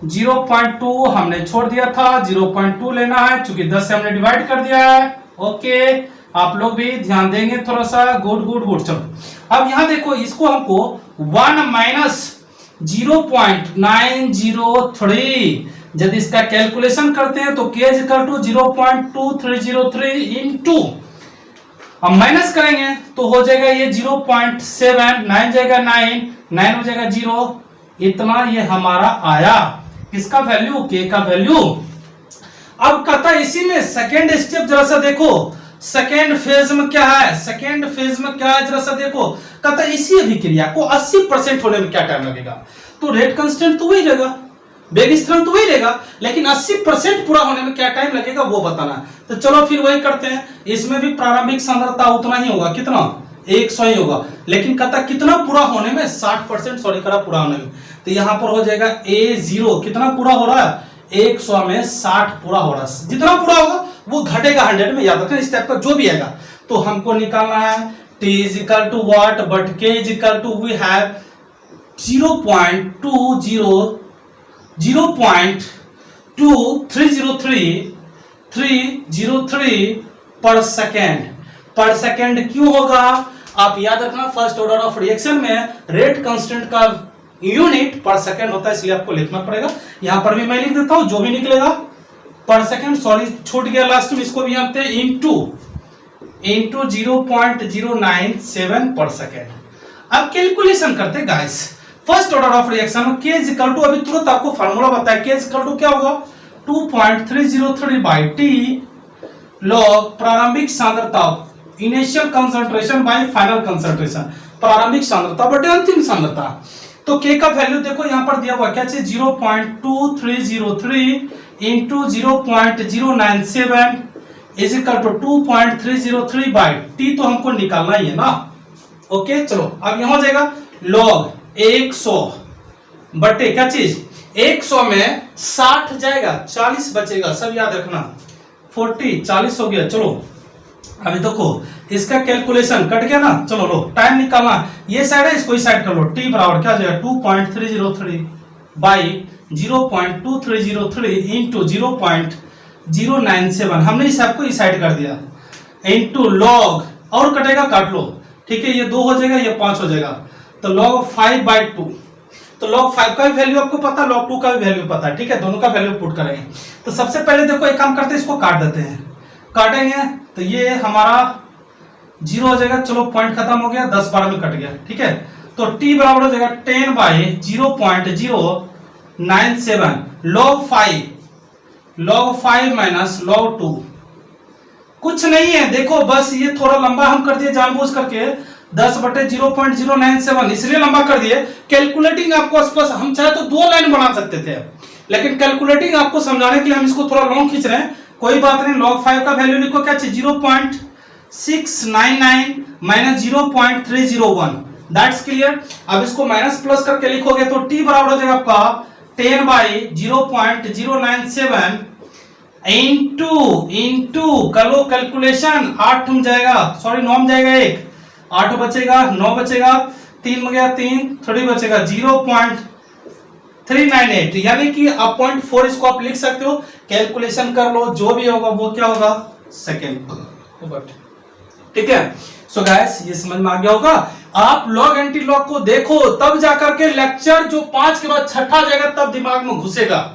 0.2 हमने छोड़ दिया था, 0.2 लेना है, चूंकि 10 से हमने डिवाइड कर दिया है। ओके आप लोग भी ध्यान देंगे थोड़ा सा, गुड। चलो अब यहां देखो इसको हमको 1 माइनस 0.903 यदि इसका कैलकुलेशन करते हैं तो k is equal to 0.2303 into अब माइनस करेंगे तो हो जाएगा ये 0.7, 9 जाएगा 9 हो जाएगा 0, इतना ये हमारा आया किसका वैल्यू, k का वैल्यू। अब कहता इसी में सेकेंड स्टेप जरा सा देखो, सेकेंड फेज में क्या है, जरा सा देखो। कहता इसी अभिक्रिया को 80% होने में क्या टाइम लगेगा, तो रेट कांस्टेंट तो वही रहेगा, वेग स्थिरांक तो वही रहेगा, लेकिन 80% पूरा होने में क्या टाइम लगेगा वो बताना। तो चलो फिर वही करते हैं, इसमें भी प्रारंभिक सांद्रता उतना ही होगा, कितना 100 ही होगा, लेकिन कहता कितना पूरा होने में, 60%, सॉरी करा पूरा होने में, तो यहां पर हो जाएगा A0 कितना पूरा हो रहा है, 100 में 60 पूरा हो रहा है, जितना पूरा होगा वो घटेगा 100 में, याद रखना इस टाइप का जो भी आएगा। तो हमको निकालना है t is equal to what, but k is equal to we have 0.20303 पर सेकेंड। पर सेकेंड क्यों होगा, आप याद रखना फर्स्ट ऑर्डर ऑफ रिएक्शन में रेट कांस्टेंट का यूनिट पर सेकेंड होता है, इसलिए आपको लिखना पड़ेगा। यहां पर भी मैं लिख देता हूं जो भी निकलेगा पर सेकेंड, सॉरी छूट गया लास्ट में, इसको भी हम इंटू 0.097 पर सेकेंड। अब कैलकुलेशन करते guys, first order of reaction में k इज इक्वल टू, अभी तुरंत आपको फार्मूला बताया, k इज इक्वल टू क्या होगा 2.303 बाई टी लॉग प्रारंभिक सांद्रता, initial concentration bye final concentration, प्रारंभिक सांद्रता बटे अंतिम सांद्रता। तो k का वैल्यू देखो यहां पर दिया हुआ क्या चाहिए 0.2303 into 0.097 is equal to 2.303 by T, तो हमको निकालना ही है ना। ओके चलो अब यहां हो जाएगा लॉग 100 बटे क्या चीज 100 में 60 जाएगा, 40 बचेगा, सब याद रखना, 40 हो गया। चलो अभी देखो इसका कैलकुलेशन कट गया ना, चलो लो टाइम निकालना, ये साइड है इसको इस साइड कर लो, t बराबर क्या हो जाएगा 2.303 बाई 0.2303 इंटू 0.097, हमने इस सबको इस साइड कर दिया, इंटू लॉग, और कटेगा काट लो, ठीक है, ये 2 हो जाएगा, ये 5 हो जाएगा, तो log 5/2, तो log 5 का भी वैल्यू आपको पता, log 2 का भी वैल्यू पता है, ठीक है, दोनों का वैल्यू पुट करेंगे। तो सबसे पहले देखो एक काम करते हैं, इसको काट देते हैं, काटेंगे तो ये हमारा 0 हो जाएगा, चलो पॉइंट खत्म हो गया, 10-12 में कट गया, ठीक है। तो t बराबर हो जाएगा 10/0.097 log 5 माइनस log 2, कुछ नहीं है, देखो बस ये थोड़ा लंबा हम कर दिए जानबूझ करके, 10/0.097 इसलिए लंबा कर दिए, कैलकुलेटिंग आपको स्पष्ट, हम चाहे तो 2 लाइन बना सकते थे, लेकिन कैलकुलेटिंग आपको समझाने के लिए हम इसको थोड़ा लॉन्ग खींच रहे हैं, कोई बात नहीं। log 5 का वैल्यू लिखो क्या चाहिए 0.699 माइनस 0.301, दैट्स क्लियर। अब इसको माइनस प्लस करके लिखोगे तो t बराबर हो जाएगा आपका 10/0.097 इंटू कर लो कैलकुलेशन, 8 में जाएगा, सॉरी 9 में जाएगा, 1 8 बचेगा, 9 बचेगा, 3 में गया 3, 3 बचेगा 0.398, यानी कि आप 0.4 इसको आप लिख सकते हो, कैलकुलेशन कर लो, जो भी होगा वो क्या होगा सेकेंड, ठीक है। सो गाइस ये समझ में आ गया होगा, आप लॉग एंटी लॉग को देखो तब जाकर के लेक्चर जो 5 के बाद छठा जाएगा तब दिमाग में घुसेगा,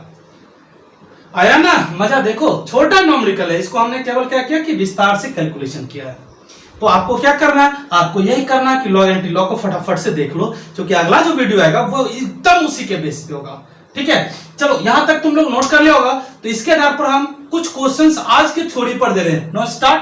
आया ना मजा। देखो छोटा न्यूमेरिकल है, इसको हमने केवल क्या किया कि विस्तार से कैलकुलेशन किया है। तो आपको क्या करना है, आपको यही करना है कि लॉग एंटी लॉग को फटाफट से देख लो, क्योंकि अगला जो वीडियो आएगा वो एकदम उसी के बेस पे होगा, ठीक है। चलो यहां तक तुम लोग नोट कर लिया होगा, तो इसके आधार पर हम कुछ क्वेश्चंस आज की थ्योरी पर दे रहे हैं। Know start.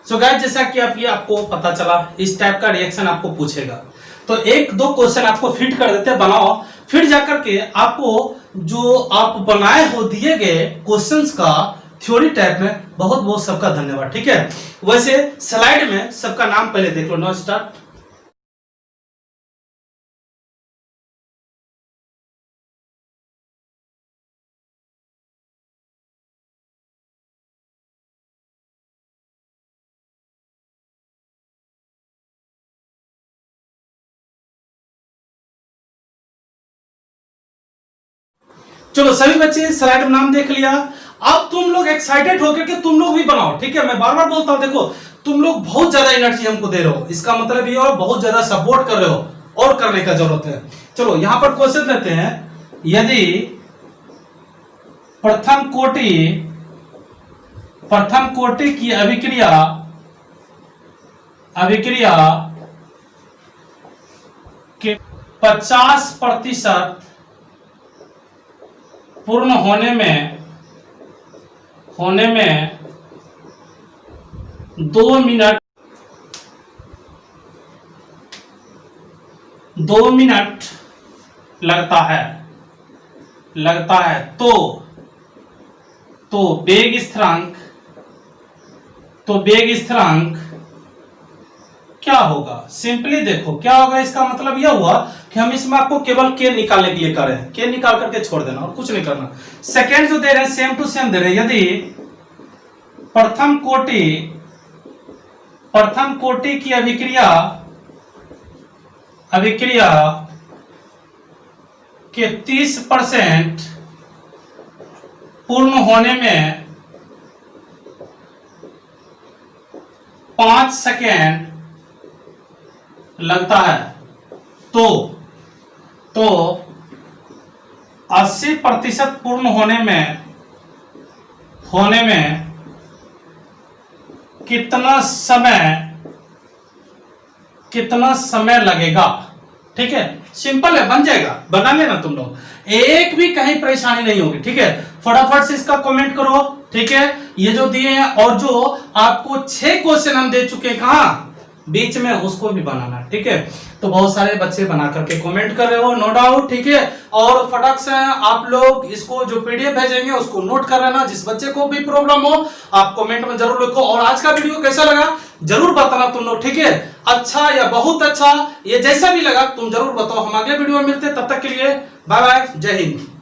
सो गाइस जैसा कि आपको पता चला इस टाइप का रिएक्शन आपको पूछेगा, तो एक दो क्वेश्चन आपको फिट कर देते हैं, बनाओ, फिर जाकर के आपको जो आप बनाए हो दिए गए क्वेश्चंस का थ्योरी टाइप में बहुत बहुत सबका धन्यवाद। ठीक है, वैसे स्लाइड में सबका नाम पहले देख लो। Know start. चलो सभी बच्चे स्लाइड में नाम देख लिया। अब तुम लोग एक्साइटेड होकर के तुम लोग भी बनाओ। ठीक है, मैं बार बार बोलता हूं, देखो तुम लोग बहुत ज्यादा एनर्जी हमको दे रहे हो, इसका मतलब ये और बहुत ज्यादा सपोर्ट कर रहे हो और करने का जरूरत है। चलो यहां पर क्वेश्चन देते हैं, यदि प्रथम कोटि की अभिक्रिया के 50% पूर्ण होने में 2 मिनट लगता है तो वेग स्थिरांक क्या होगा। सिंपली देखो क्या होगा, इसका मतलब यह हुआ कि हम इसमें आपको केवल के निकालने के लिए कर रहे हैं, के निकाल करके छोड़ देना और कुछ नहीं करना। सेकेंड जो दे रहे हैं सेम टू सेम दे रहे हैं, यदि प्रथम कोटि की अभिक्रिया के 30% पूर्ण होने में 5 सेकेंड लगता है, तो 80% पूर्ण होने में कितना समय लगेगा। ठीक है, सिंपल है, बन जाएगा, बना लेना तुम लोग, एक भी कहीं परेशानी नहीं होगी। ठीक है, फटाफट से इसका कमेंट करो। ठीक है, ये जो दिए हैं और जो आपको 6 क्वेश्चन हम दे चुके हैं कहां बीच में, उसको भी बनाना। ठीक है, तो बहुत सारे बच्चे बना करके कमेंट कर रहे हो, नो डाउट। ठीक है, और फटाक से आप लोग इसको जो पीडीएफ भेजेंगे उसको नोट कर लेना। जिस बच्चे को भी प्रॉब्लम हो आप कमेंट में जरूर लिखो, और आज का वीडियो कैसा लगा जरूर बताना तुम लोग। ठीक है, अच्छा या बहुत अच्छा, ये जैसा भी लगा तुम जरूर बताओ। हम अगले वीडियो में मिलते हैं, तब तक के लिए बाय बाय, जय हिंद।